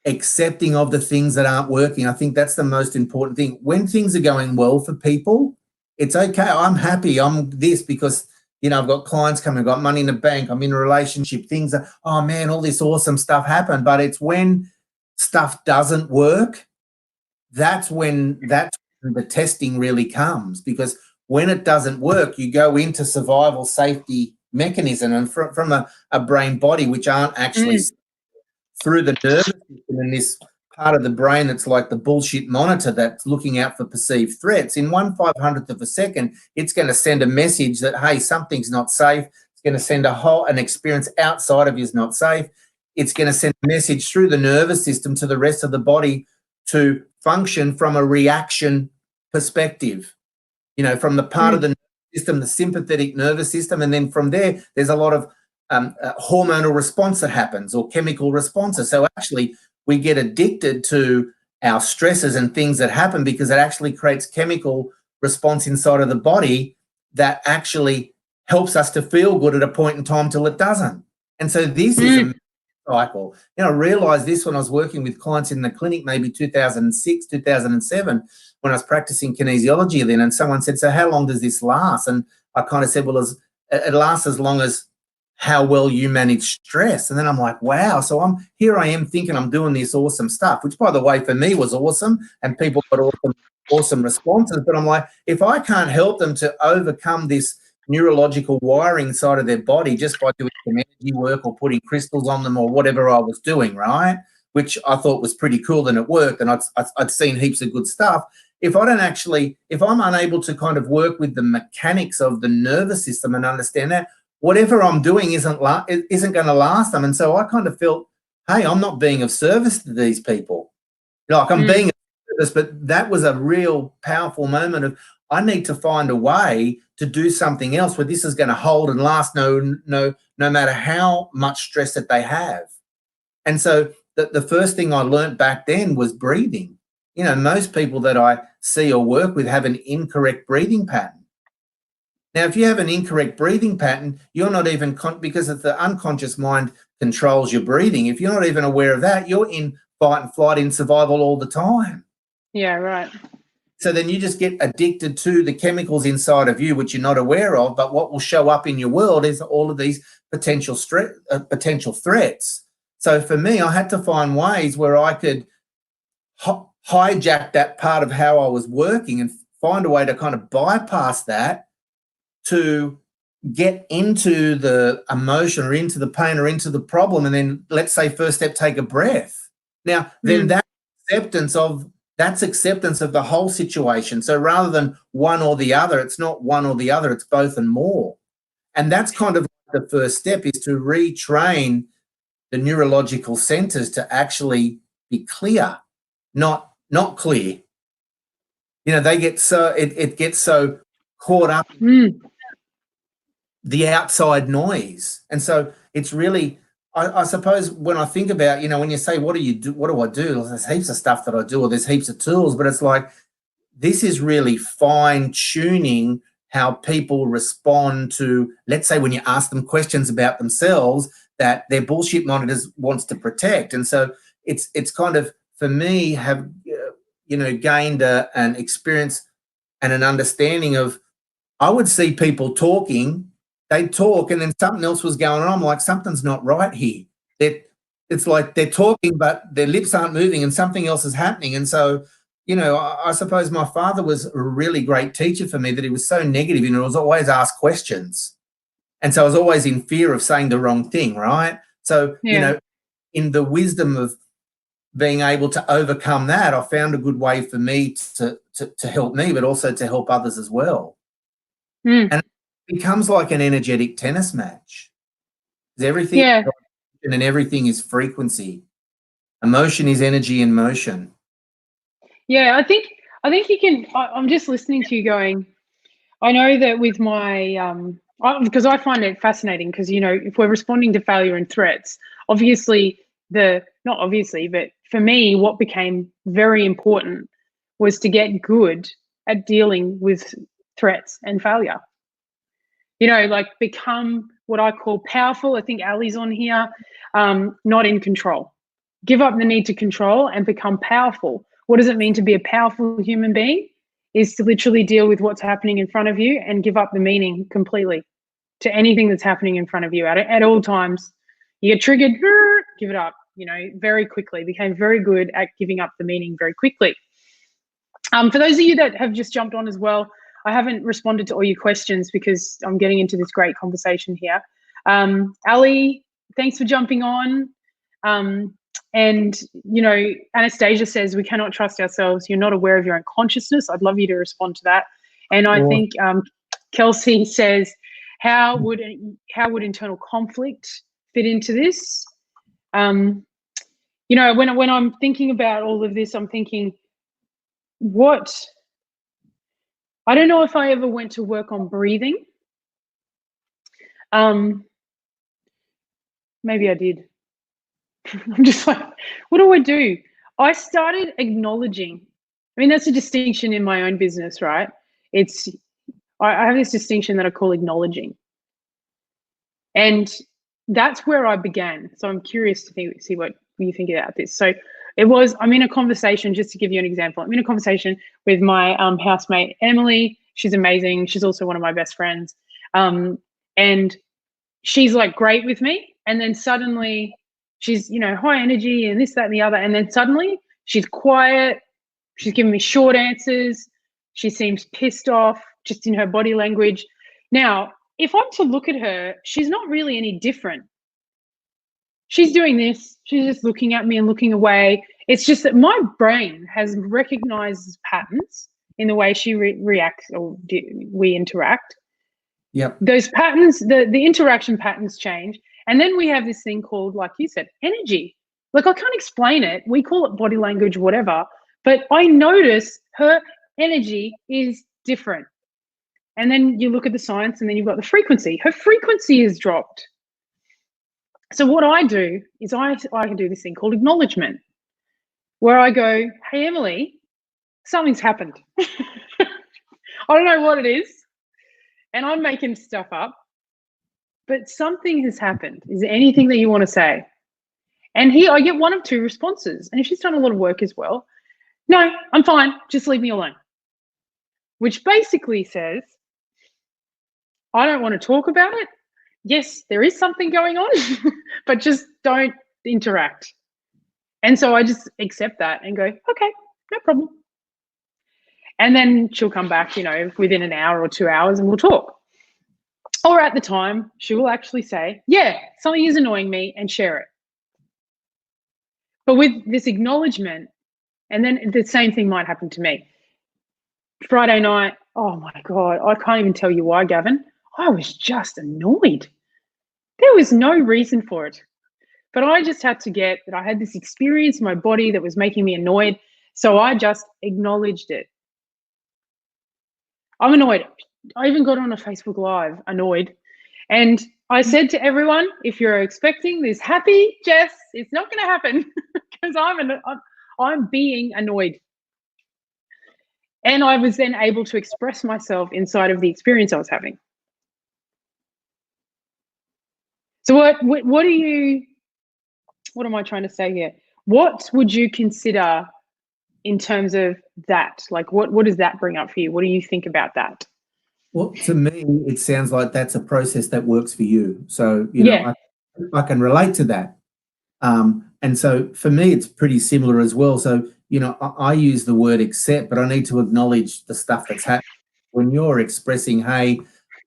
accepting of the things that aren't working, I think that's the most important thing. When things are going well for people, it's okay. I'm happy. I'm this because, you know, I've got clients coming, I've got money in the bank, I'm in a relationship, things are, oh man, all this awesome stuff happened. But it's when stuff doesn't work, that's when the testing really comes, because when it doesn't work, you go into survival safety mechanism, and from a brain body, which aren't actually through the nervous system in this part of the brain that's like the bullshit monitor that's looking out for perceived threats. In 1/500th of a second, it's going to send a message that, hey, something's not safe. It's going to send an experience outside of you is not safe. It's going to send a message through the nervous system to the rest of the body to function from a reaction perspective, you know, from the part of the nervous system, the sympathetic nervous system. And then from there, there's a lot of hormonal response that happens, or chemical responses. So actually we get addicted to our stresses and things that happen because it actually creates chemical response inside of the body that actually helps us to feel good at a point in time till it doesn't. And so this is a cycle. You know, I realized this when I was working with clients in the clinic, maybe 2006, 2007, when I was practicing kinesiology then, and someone said, so how long does this last? And I kind of said, well, it lasts as long as how well you manage stress. And then I'm like, wow. So I am thinking I'm doing this awesome stuff, which by the way, for me was awesome, and people got awesome responses. But I'm like, if I can't help them to overcome this neurological wiring inside of their body just by doing some energy work or putting crystals on them or whatever I was doing, right, which I thought was pretty cool and it worked, and I'd seen heaps of good stuff. If I'm unable to kind of work with the mechanics of the nervous system and understand that, whatever I'm doing isn't going to last them. And so I kind of felt, hey, I'm not being of service to these people. Like I'm being of service, but that was a real powerful moment of, I need to find a way to do something else where this is going to hold and last no matter how much stress that they have. And so the first thing I learned back then was breathing. You know, most people that I see or work with have an incorrect breathing pattern. Now, if you have an incorrect breathing pattern, you're not even, because of the unconscious mind controls your breathing, if you're not even aware of that, you're in fight and flight, in survival all the time. Yeah, right. So then you just get addicted to the chemicals inside of you, which you're not aware of, but what will show up in your world is all of these potential threats. So for me, I had to find ways where I could hijack that part of how I was working and find a way to kind of bypass that, to get into the emotion or into the pain or into the problem. And then let's say first step, take a breath. Now, then that's acceptance of the whole situation. So rather than one or the other, it's not one or the other, it's both and more. And that's kind of the first step, is to retrain the neurological centers to actually be clear, not clear. You know, they get so, it gets so caught up in the outside noise. And so it's really, I suppose when I think about, you know, when you say, what do you do? What do I do? There's heaps of stuff that I do, or there's heaps of tools, but it's like, this is really fine tuning how people respond to, let's say, when you ask them questions about themselves that their bullshit monitors wants to protect. And so it's kind of, for me, have, you know, gained an experience and an understanding of, I would see people talking, they'd talk and then something else was going on. I'm like, something's not right here. It's like they're talking, but their lips aren't moving and something else is happening. And so, you know, I suppose my father was a really great teacher for me, that he was so negative, and he was always asked questions. And so I was always in fear of saying the wrong thing, right? So, Yeah. you know, in the wisdom of being able to overcome that, I found a good way for me to help me, but also to help others as well. Mm. And it becomes like an energetic tennis match. Everything Yeah. and everything is frequency. Emotion is energy in motion. Yeah, I think you can. I'm just listening to you going. I know that with my because I find it fascinating because, you know, if we're responding to failure and threats, obviously not obviously, but for me, what became very important was to get good at dealing with threats and failure. You know, like become what I call powerful. I think Ali's on here, not in control. Give up the need to control and become powerful. What does it mean to be a powerful human being? Is to literally deal with what's happening in front of you and give up the meaning completely to anything that's happening in front of you at all times. You get triggered, give it up, you know, very quickly. Became very good at giving up the meaning very quickly. For those of you that have just jumped on as well, I haven't responded to all your questions because I'm getting into this great conversation here. Ali, thanks for jumping on. And, you know, Anastasia says, we cannot trust ourselves. You're not aware of your own consciousness. I'd love you to respond to that. And I think Kelsey says, how would internal conflict fit into this? You know, when I'm thinking about all of this, I'm thinking, I don't know if I ever went to work on breathing. Maybe I did. I'm just like, what do I do? I started acknowledging. I mean, that's a distinction in my own business, right? I have this distinction that I call acknowledging. And that's where I began. So I'm curious to see what you think about this. So I'm in a conversation, just to give you an example, I'm in a conversation with my housemate, Emily. She's amazing. She's also one of my best friends. And she's like great with me. And then suddenly she's, you know, high energy and this, that, and the other. And then suddenly she's quiet. She's giving me short answers. She seems pissed off just in her body language. Now, if I'm to look at her, she's not really any different. She's doing this. She's just looking at me and looking away. It's just that my brain has recognized patterns in the way she reacts or we interact. Yep. Those patterns, the interaction patterns change. And then we have this thing called, like you said, energy. Like, I can't explain it. We call it body language, whatever. But I notice her energy is different. And then you look at the science and then you've got the frequency. Her frequency is dropped. So what I do is I can do this thing called acknowledgement, where I go, hey, Emily, something's happened. I don't know what it is. And I'm making stuff up, but something has happened. Is there anything that you want to say? And here I get one of two responses. And if she's done a lot of work as well, no, I'm fine. Just leave me alone. Which basically says, I don't want to talk about it. Yes, there is something going on, but just don't interact. And so I just accept that and go, okay, no problem. And then she'll come back, you know, within an hour or 2 hours and we'll talk. Or at the time, she will actually say, yeah, something is annoying me, and share it. But with this acknowledgement, and then the same thing might happen to me. Friday night, oh my God, I can't even tell you why, Gavin. I was just annoyed. There was no reason for it. But I just had to get that I had this experience in my body that was making me annoyed. So I just acknowledged it. I'm annoyed. I even got on a Facebook Live, annoyed. And I said to everyone, if you're expecting this happy Jess, it's not going to happen because I'm being annoyed. And I was then able to express myself inside of the experience I was having. So what am I trying to say here? What would you consider in terms of that? Like, what does that bring up for you? What do you think about that? Well, to me, it sounds like that's a process that works for you. So, you know, I can relate to that. And so for me, it's pretty similar as well. So, you know, I use the word accept, but I need to acknowledge the stuff that's happening. When you're expressing, hey,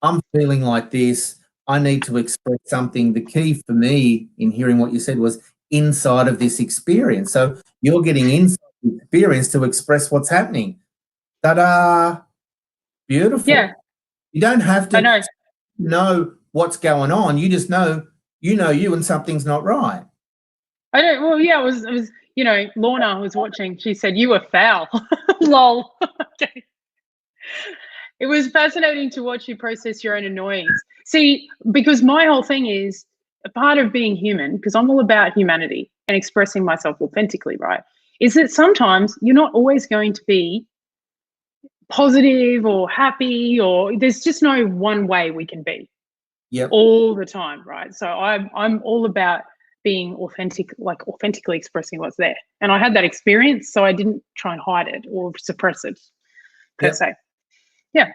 I'm feeling like this, I need to express something. The key for me in hearing what you said was inside of this experience. So you're getting inside the experience to express what's happening. Ta-da! Beautiful. Yeah, You don't have I to know. know what's going on. You just know you and something's not right. I don't. Well, yeah, it was. You know, Lorna was watching. She said you were foul. Lol. Okay. It was fascinating to watch you process your own annoyance. See, because my whole thing is a part of being human, because I'm all about humanity and expressing myself authentically, right? Is that sometimes you're not always going to be positive or happy, or there's just no one way we can be Yep. all the time, right? So I'm all about being authentic, like authentically expressing what's there. And I had that experience, so I didn't try and hide it or suppress it per Yep. se. Yeah.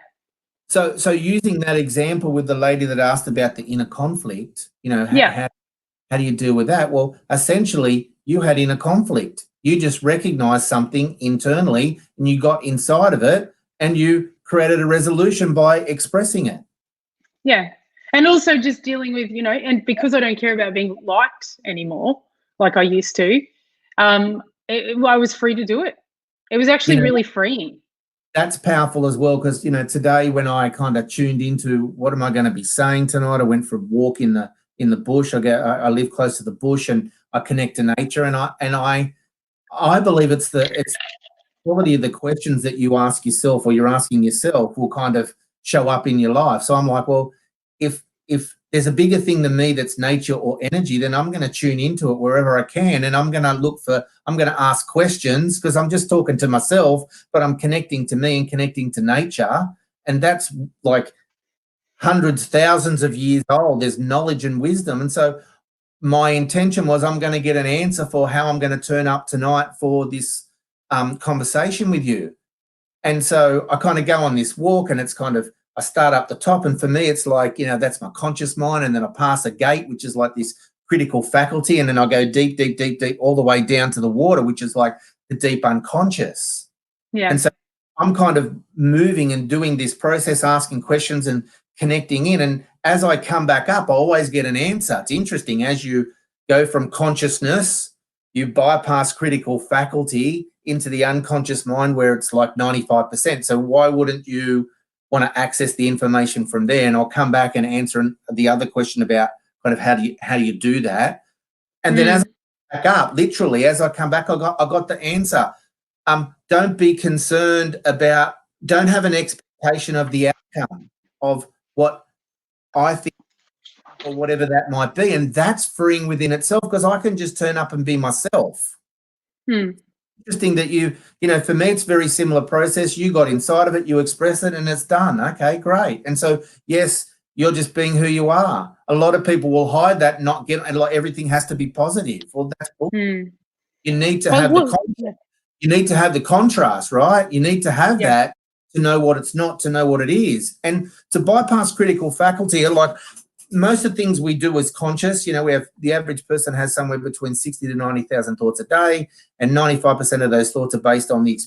So using that example with the lady that asked about the inner conflict, Yeah. how do you deal with that? Well, essentially, you had inner conflict. You just recognized something internally and you got inside of it and you created a resolution by expressing it. Yeah. And also just dealing with, and because I don't care about being liked anymore, like I used to, I was free to do it. It was actually really freeing. That's powerful as well because, today when I kind of tuned into what am I going to be saying tonight, I went for a walk in the bush. I live close to the bush and I connect to nature, and I believe it's the quality of the questions that you ask yourself or you're asking yourself will kind of show up in your life. So I'm like, well, if there's a bigger thing than me that's nature or energy, then I'm going to tune into it wherever I can, and I'm going to ask questions because I'm just talking to myself, but I'm connecting to me and connecting to nature, and that's like hundreds, thousands of years old. There's knowledge and wisdom, and so my intention was I'm going to get an answer for how I'm going to turn up tonight for this conversation with you. And so I kind of go on this walk and it's kind of, I start up the top, and for me it's like, that's my conscious mind, and then I pass a gate, which is like this critical faculty, and then I go deep, deep, deep, deep, all the way down to the water, which is like the deep unconscious. Yeah. And so I'm kind of moving and doing this process, asking questions and connecting in. And as I come back up, I always get an answer. It's interesting. As you go from consciousness, you bypass critical faculty into the unconscious mind where it's like 95%. So why wouldn't you want to access the information from there? And I'll come back and answer the other question about kind of how do you do that. And then as I come back up, literally as I come back, I got the answer. Don't be concerned about, don't have an expectation of the outcome of what I think or whatever that might be. And that's freeing within itself because I can just turn up and be myself. Interesting that for me, it's very similar process. You got inside of it, you express it, and it's done. Okay, great. And so, yes, you're just being who you are. A lot of people will hide that, and like everything has to be positive. Well, that's bullshit. You need to have you need to have the contrast, right? You need to have that to know what it's not, to know what it is. And to bypass critical faculty, like most of the things we do is conscious. We have the average person has somewhere between 60 to 90,000 thoughts a day, and 95% of those thoughts are based on the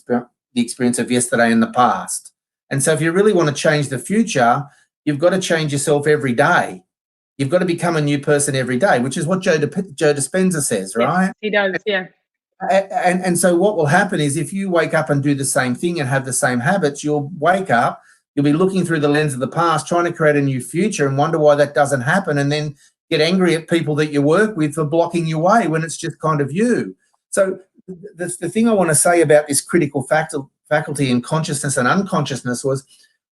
experience of yesterday and the past. And so if you really want to change the future, you've got to change yourself every day. You've got to become a new person every day, which is what Joe Dispenza says, right? He does, yeah. And so what will happen is if you wake up and do the same thing and have the same habits, you'll wake up, you'll be looking through the lens of the past, trying to create a new future and wonder why that doesn't happen, and then get angry at people that you work with for blocking your way when it's just kind of you. So the thing I want to say about this critical faculty in consciousness and unconsciousness was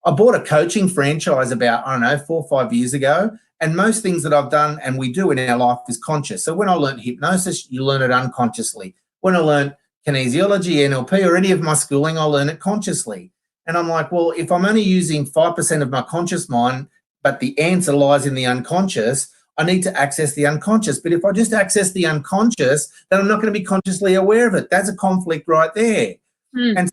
I bought a coaching franchise about, 4 or 5 years ago, and most things that I've done and we do in our life is conscious. So when I learned hypnosis, you learn it unconsciously. When I learned kinesiology, NLP, or any of my schooling, I learn it consciously. And I'm like, well, if I'm only using 5% of my conscious mind, but the answer lies in the unconscious, I need to access the unconscious. But if I just access the unconscious, then I'm not going to be consciously aware of it. That's a conflict right there. And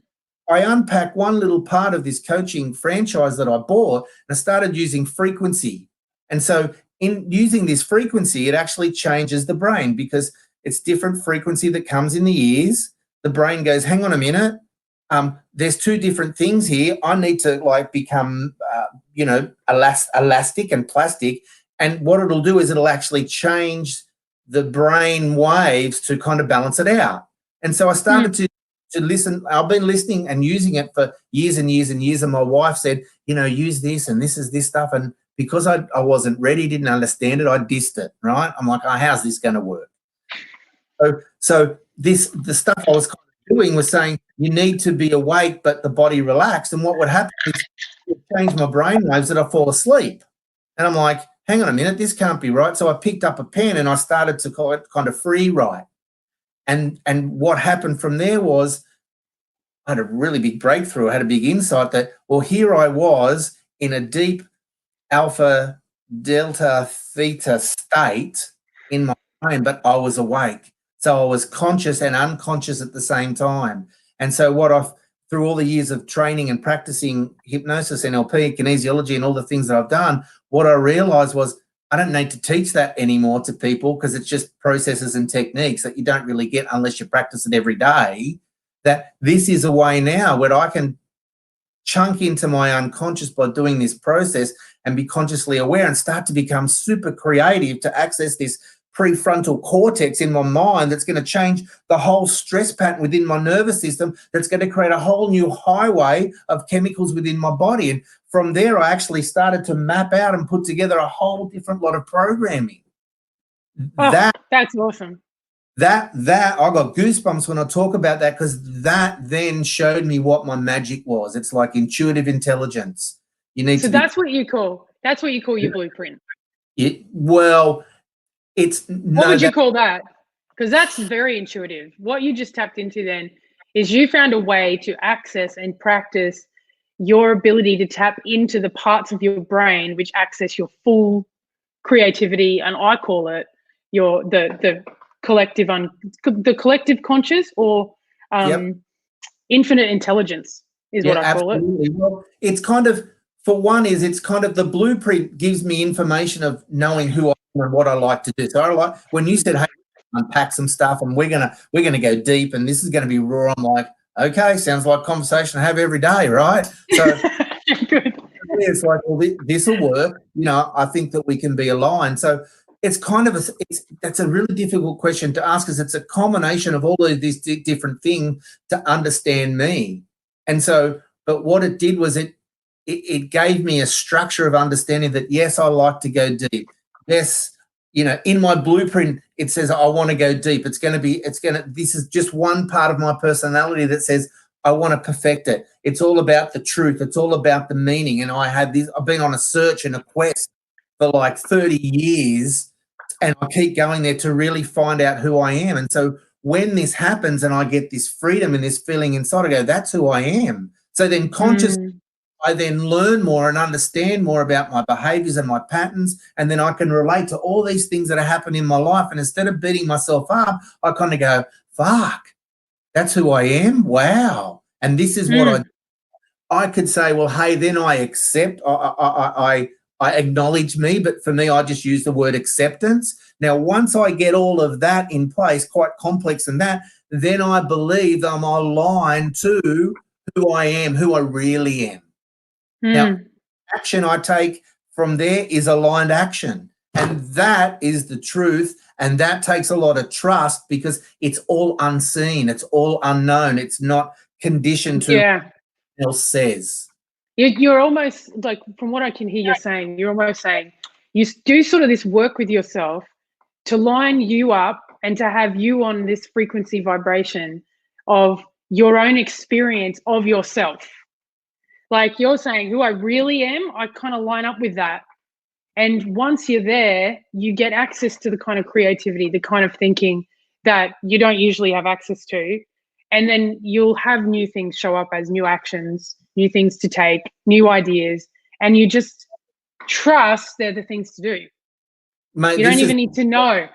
I unpack one little part of this coaching franchise that I bought, and I started using frequency. And so in using this frequency, it actually changes the brain because it's different frequency that comes in the ears. The brain goes, hang on a minute. There's two different things here. I need to become, elastic and plastic And what it'll do is it'll actually change the brain waves to kind of balance it out. And so I started to listen. I've been listening and using it for years and years and years. And my wife said, you know, use this and this is this stuff. And because I wasn't ready, didn't understand it, I dissed it, right? I'm like, oh, how's this going to work? So the stuff I was kind of doing was saying you need to be awake, but the body relaxed. And what would happen is it would change my brain waves that I fall asleep. And I'm like, hang on a minute, this can't be right. So I picked up a pen and I started to call it kind of free write. And what happened from there was I had a really big breakthrough. I had a big insight that, well, here I was in a deep alpha, delta, theta state in my brain, but I was awake. So I was conscious and unconscious at the same time. And so through all the years of training and practicing hypnosis, NLP, kinesiology, and all the things that I've done, what I realized was I don't need to teach that anymore to people because it's just processes and techniques that you don't really get unless you practice it every day. That this is a way now where I can chunk into my unconscious by doing this process and be consciously aware and start to become super creative to access this prefrontal cortex in my mind that's going to change the whole stress pattern within my nervous system, that's going to create a whole new highway of chemicals within my body. And from there, I actually started to map out and put together a whole different lot of programming. That's awesome. That I got goosebumps when I talk about that, because that then showed me what my magic was. It's like intuitive intelligence. You need so to. That's what you call your blueprint. What would you call that? Because that's very intuitive. What you just tapped into then is you found a way to access and practice your ability to tap into the parts of your brain which access your full creativity, and I call it the collective conscious, or infinite intelligence is what I call it. Well, it's kind of, for one, it's kind of the blueprint gives me information of knowing who I am and what I like to do. So I like when you said, hey, unpack some stuff and we're gonna go deep and this is gonna be raw. I'm like, okay, sounds like conversation I have every day, right? So good. It's like, well, this will work. You know, I think that we can be aligned. So it's kind of that's a really difficult question to ask, because it's a combination of all of these different things to understand me. And so, but what it did was it gave me a structure of understanding that, yes, I like to go deep. Yes, you know, in my blueprint, it says I want to go deep. This is just one part of my personality that says I want to perfect it. It's all about the truth. It's all about the meaning. And I've been on a search and a quest for like 30 years, and I keep going there to really find out who I am. And so when this happens and I get this freedom and this feeling inside, I go, that's who I am. So then consciously, I then learn more and understand more about my behaviors and my patterns, and then I can relate to all these things that are happening in my life. And instead of beating myself up, I kind of go, fuck, that's who I am. Wow. And this is what I could say, well, hey, then I accept, I acknowledge me, but for me, I just use the word acceptance. Now, once I get all of that in place, quite complex in that, then I believe I'm aligned to who I am, who I really am. Now, action I take from there is aligned action. And that is the truth. And that takes a lot of trust, because it's all unseen. It's all unknown. It's not conditioned to what else says. You're almost like, from what I can hear you're saying, you're almost saying you do sort of this work with yourself to line you up and to have you on this frequency vibration of your own experience of yourself. Like you're saying, who I really am, I kind of line up with that. And once you're there, you get access to the kind of creativity, the kind of thinking that you don't usually have access to. And then you'll have new things show up as new actions, new things to take, new ideas, and you just trust they're the things to do. Mate, you don't even need to know.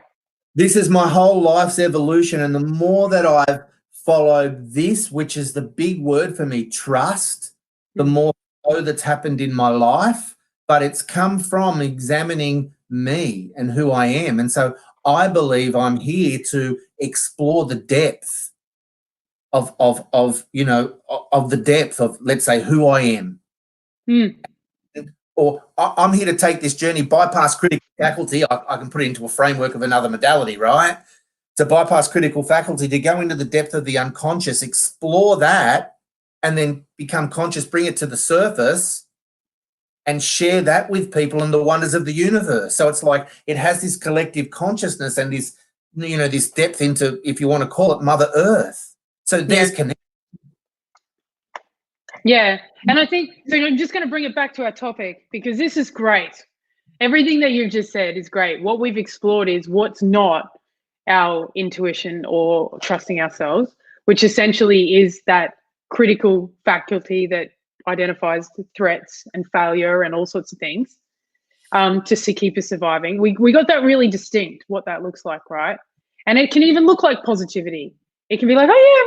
This is my whole life's evolution. And the more that I've followed this, which is the big word for me, trust, the more that's happened in my life. But it's come from examining me and who I am. And so I believe I'm here to explore the depth of the depth of, let's say, who I am. Or I'm here to take this journey, bypass critical faculty, I can put it into a framework of another modality, right? To bypass critical faculty, to go into the depth of the unconscious, explore that, and then become conscious, bring it to the surface and share that with people and the wonders of the universe. So it's like it has this collective consciousness and this, this depth into, if you want to call it, Mother Earth. So there's connection. Yeah. And I think, so I'm just going to bring it back to our topic, because this is great. Everything that you've just said is great. What we've explored is what's not our intuition or trusting ourselves, which essentially is that critical faculty that identifies the threats and failure and all sorts of things to keep us surviving. We got that really distinct, what that looks like, right? And it can even look like positivity. It can be like, oh yeah,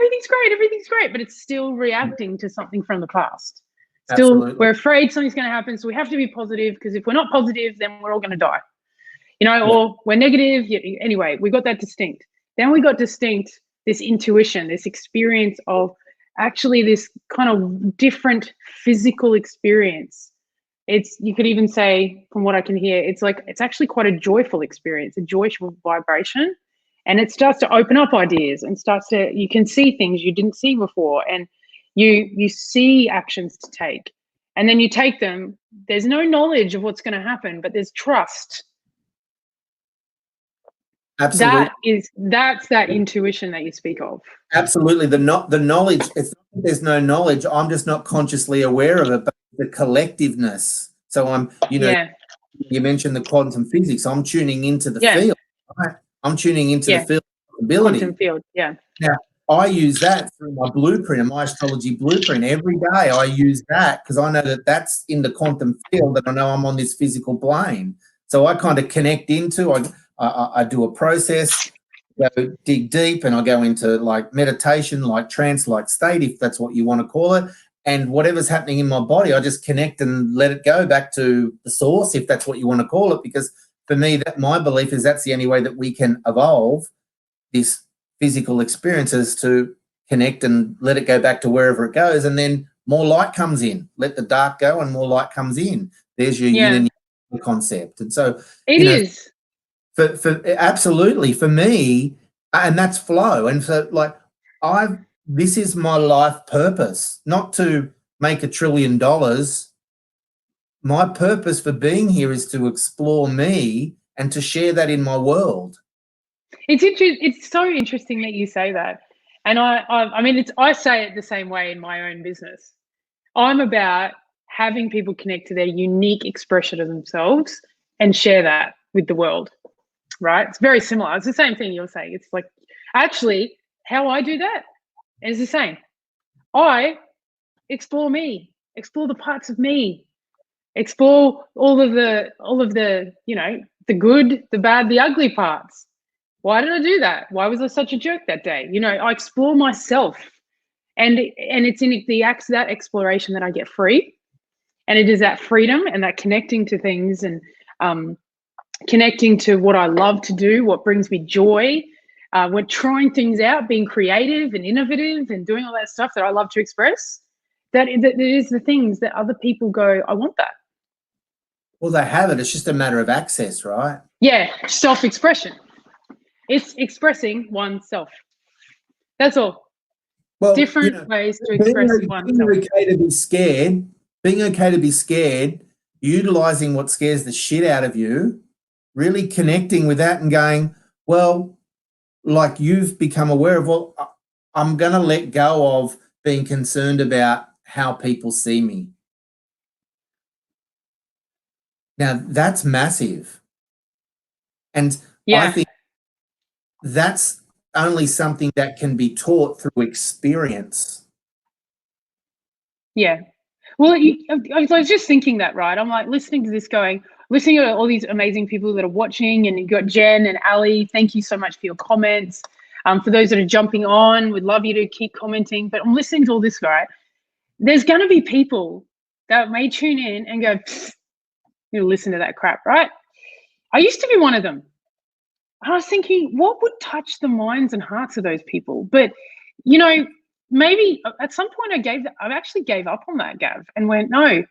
everything's great, but it's still reacting to something from the past. Still, absolutely. We're afraid something's going to happen, so we have to be positive, because if we're not positive, then we're all going to die. Or we're negative. Anyway, we got that distinct. Then we got distinct this intuition, this experience of actually this kind of different physical experience. You could even say, from what I can hear, it's actually quite a joyful experience, a joyful vibration. And it starts to open up ideas and you can see things you didn't see before, and you see actions to take, and then you take them. There's no knowledge of what's going to happen, but there's trust. Absolutely. That's that intuition that you speak of. Absolutely. The knowledge, it's not that there's no knowledge, I'm just not consciously aware of it, but the collectiveness. So I'm, you mentioned the quantum physics. I'm tuning into the field, right? I'm tuning into the field of ability. Quantum field, yeah. Now, I use that through my blueprint and my astrology blueprint. Every day I use that because I know that that's in the quantum field, that I know I'm on this physical plane. So I kind of connect into, I do a process, go dig deep, and I go into like meditation, like trance-like state, if that's what you want to call it. And whatever's happening in my body, I just connect and let it go back to the source, if that's what you want to call it. Because for me, my belief is that's the only way that we can evolve this physical experiences, to connect and let it go back to wherever it goes. And then more light comes in. Let the dark go and more light comes in. There's your yin and yang concept. And so it is. For absolutely, for me, and that's flow. And so like this is my life purpose, not to make $1 trillion. My purpose for being here is to explore me and to share that in my world. It's so interesting that you say that. And I say it the same way in my own business. I'm about having people connect to their unique expression of themselves and share that with the world. Right? It's very similar. It's the same thing you're saying. It's like, actually, how I do that is the same. I explore me, explore the parts of me, explore all of the, the good, the bad, the ugly parts. Why did I do that? Why was I such a jerk that day? I explore myself, and it's in that exploration that I get free, and it is that freedom and that connecting to things and connecting to what I love to do, what brings me joy. We're trying things out, being creative and innovative and doing all that stuff that I love to express. That is the things that other people go, I want that. Well, they have it. It's just a matter of access, right? Yeah, self-expression. It's expressing oneself. That's all. Well, different ways to express oneself. Being okay to be scared, utilizing what scares the shit out of you, really connecting with that and going, well, like you've become aware of, well, I'm going to let go of being concerned about how people see me. Now, that's massive. And I think that's only something that can be taught through experience. Yeah. Well, I was just thinking that, right? I'm like listening to this listening to all these amazing people that are watching, and you've got Jen and Ali. Thank you so much for your comments. For those that are jumping on, we'd love you to keep commenting. But I'm listening to all this, right? There's going to be people that may tune in and go, listen to that crap, right? I used to be one of them. I was thinking, what would touch the minds and hearts of those people? But, maybe at some point I actually gave up on that, Gav, and went, no,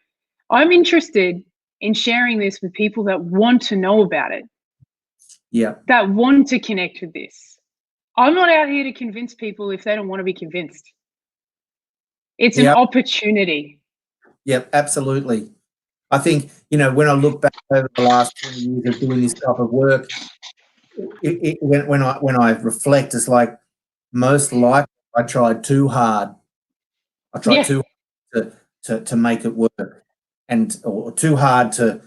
I'm interested in sharing this with people that want to know about it, Yeah. that want to connect with this. I'm not out here to convince people if they don't want to be convinced. It's an opportunity. Yep, absolutely. I think, when I look back over the last 20 years of doing this type of work, when I reflect, it's like most likely I tried too hard. I tried too hard to make it work, or too hard to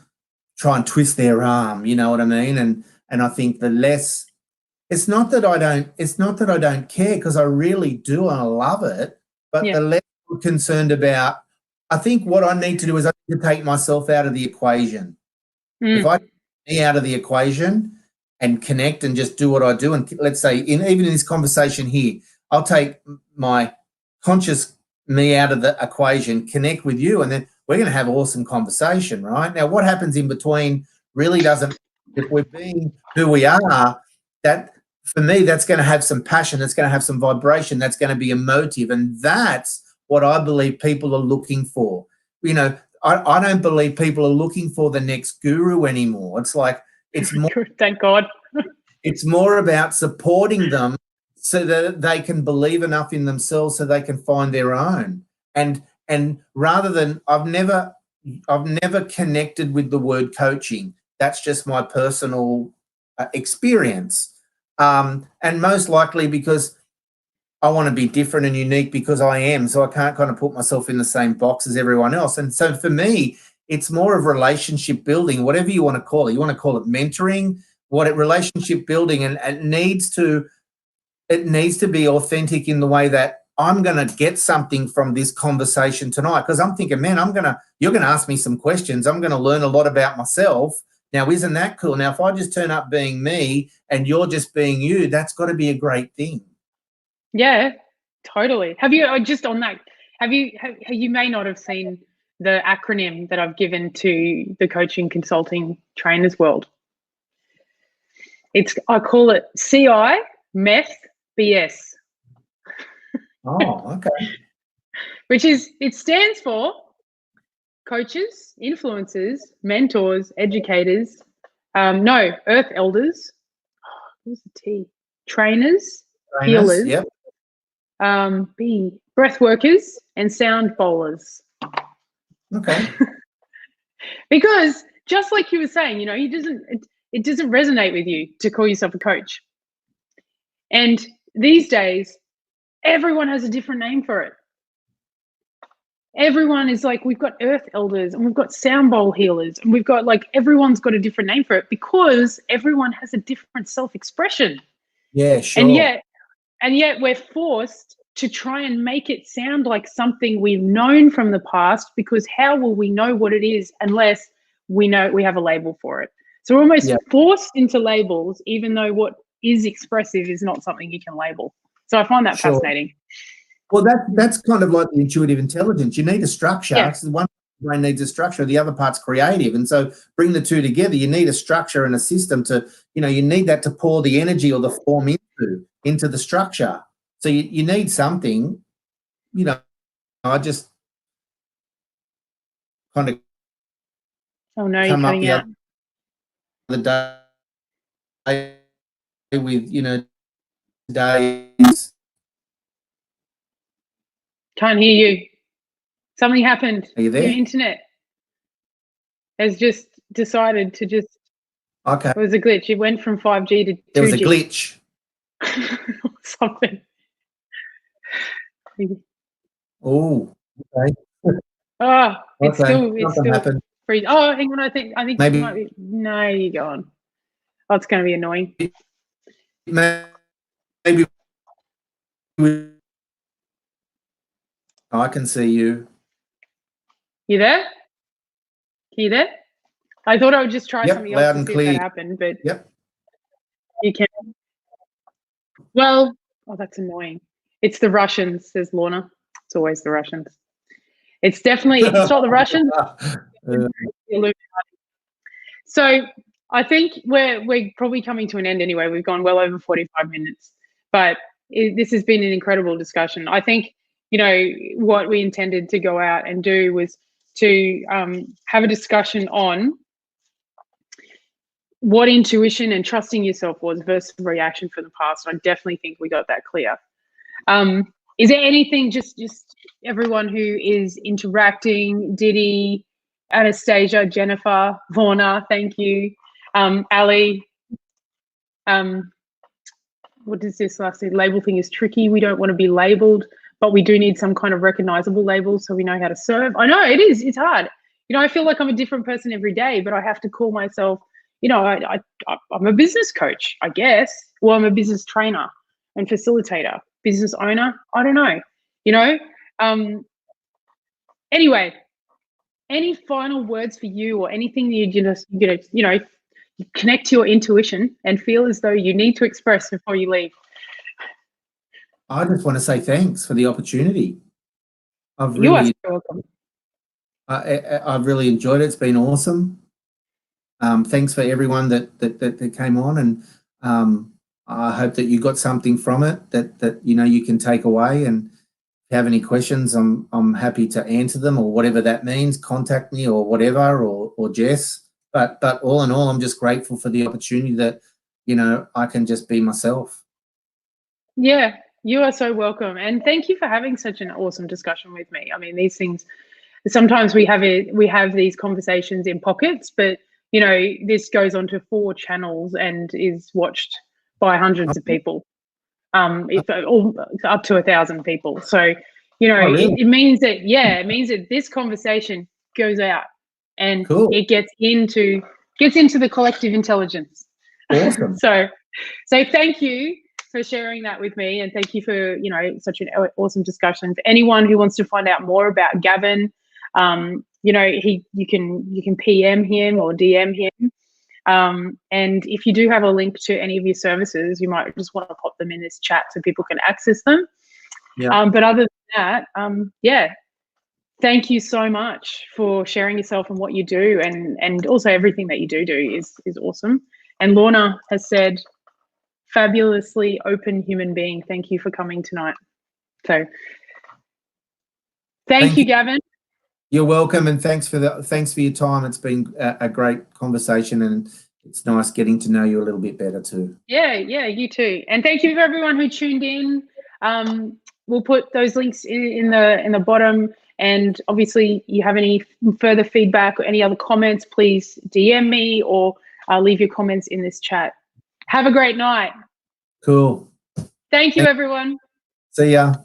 try and twist their arm. You know what I mean? And I think the less, it's not that I don't care, because I really do and I love it. But the less I'm concerned about, I think what I need to do is I need to take myself out of the equation. If I take me out of the equation and connect and just do what I do, and let's say even in this conversation here, I'll take my conscious me out of the equation, connect with you, and then we're going to have awesome conversation, right? Now, what happens in between really doesn't, if we're being who we are, that for me, that's going to have some passion, that's going to have some vibration, that's going to be emotive, and that's what I believe people are looking for. I don't believe people are looking for the next guru anymore. It's like, it's more, thank God. It's more about supporting them so that they can believe enough in themselves so they can find their own. And rather than, I've never connected with the word coaching. That's just my personal experience. And most likely because I want to be different and unique, because I am. So I can't kind of put myself in the same box as everyone else. And so for me, it's more of relationship building, whatever you want to call it. You want to call it mentoring, relationship building, and it needs to be authentic in the way that I'm going to get something from this conversation tonight, because I'm thinking, man, you're going to ask me some questions. I'm going to learn a lot about myself. Now, isn't that cool? Now, if I just turn up being me and you're just being you, that's got to be a great thing. Yeah, totally. Have you, just on that, you may not have seen the acronym that I've given to the coaching consulting trainers world. I call it CI Meth BS. Oh, okay. It stands for coaches, influencers, mentors, educators, earth elders. What's the T? Trainers, healers. Yep. B, breath workers, and sound bowlers. Okay. Because just like you were saying, it doesn't resonate with you to call yourself a coach. And these days, everyone has a different name for it. Everyone is like, we've got earth elders and we've got sound bowl healers, and we've got everyone's got a different name for it, because everyone has a different self-expression. Yeah, sure. And yet we're forced to try and make it sound like something we've known from the past, because how will we know what it is unless we know we have a label for it? So we're almost forced into labels, even though what is expressive is not something you can label. So I find that fascinating. Well, that's kind of like the intuitive intelligence. You need a structure. Yeah. So one brain needs a structure, the other part's creative. And so bring the two together. You need a structure and a system to, you need that to pour the energy or the form into the structure. So you need something, I just kind of come up the other day with, today's. Can't hear you. Something happened. Are you there? Your internet has just decided to just. Okay. It was a glitch. It went from 5G to 2G. There was a glitch. Something. Oh, okay. Oh, it's still happened. free. Oh, hang on. I think Maybe you might be. No, you're gone. Oh, it's going to be annoying. Maybe I can see you. You there? You there? I thought I would just try something else to see if that happened, but you can. Well, that's annoying. It's the Russians, says Lorna. It's always the Russians. It's definitely, it's not the Russians. So I think we're probably coming to an end anyway. We've gone well over 45 minutes, but this has been an incredible discussion. I think, what we intended to go out and do was to have a discussion on what intuition and trusting yourself was versus reaction from the past. I definitely think we got that clear. Is there anything, just everyone who is interacting, Diddy, Anastasia, Jennifer, Vorna, thank you, Ali, what does this last name? Label thing is tricky. We don't want to be labeled, but we do need some kind of recognizable label so we know how to serve. I know it is, it's hard. You know, I feel like I'm a different person every day, but I have to call myself, you know, I'm a business coach, I guess. Well, I'm a business trainer and facilitator, business owner. I don't know, you know. Anyway, any final words for you, or anything that you just, you know, connect to your intuition and feel as though you need to express before you leave? I just want to say thanks for the opportunity. You are so welcome. I've really enjoyed it. It's been awesome. Thanks for everyone that came on, and I hope that you got something from it that you know you can take away. And if you have any questions, I'm happy to answer them, or whatever that means. Contact me or whatever, or Jess. But all in all, I'm just grateful for the opportunity that, you know, I can just be myself. Yeah, you are so welcome, and thank you for having such an awesome discussion with me. I mean, these things, sometimes we have these conversations in pockets, but you know, this goes on to 4 channels and is watched by hundreds of people, if up to 1,000 people. So, you know, really? it means that, yeah, it means that this conversation goes out and Cool. it gets into the collective intelligence. Awesome. So thank you for sharing that with me, and thank you for, you know, such an awesome discussion. For anyone who wants to find out more about Gavin, you know, you can PM him or DM him, and if you do have a link to any of your services, you might just want to pop them in this chat so people can access them. Yeah. But other than that, yeah, thank you so much for sharing yourself and what you do, and also everything that you do is awesome. And Lorna has said, fabulously open human being. Thank you for coming tonight. So thank you, Gavin. You're welcome, and thanks for your time. It's been a great conversation, and it's nice getting to know you a little bit better too. Yeah, you too. And thank you for everyone who tuned in. We'll put those links in the bottom. And obviously, you have any further feedback or any other comments, please DM me or leave your comments in this chat. Have a great night. Cool. Thank you, everyone. See ya.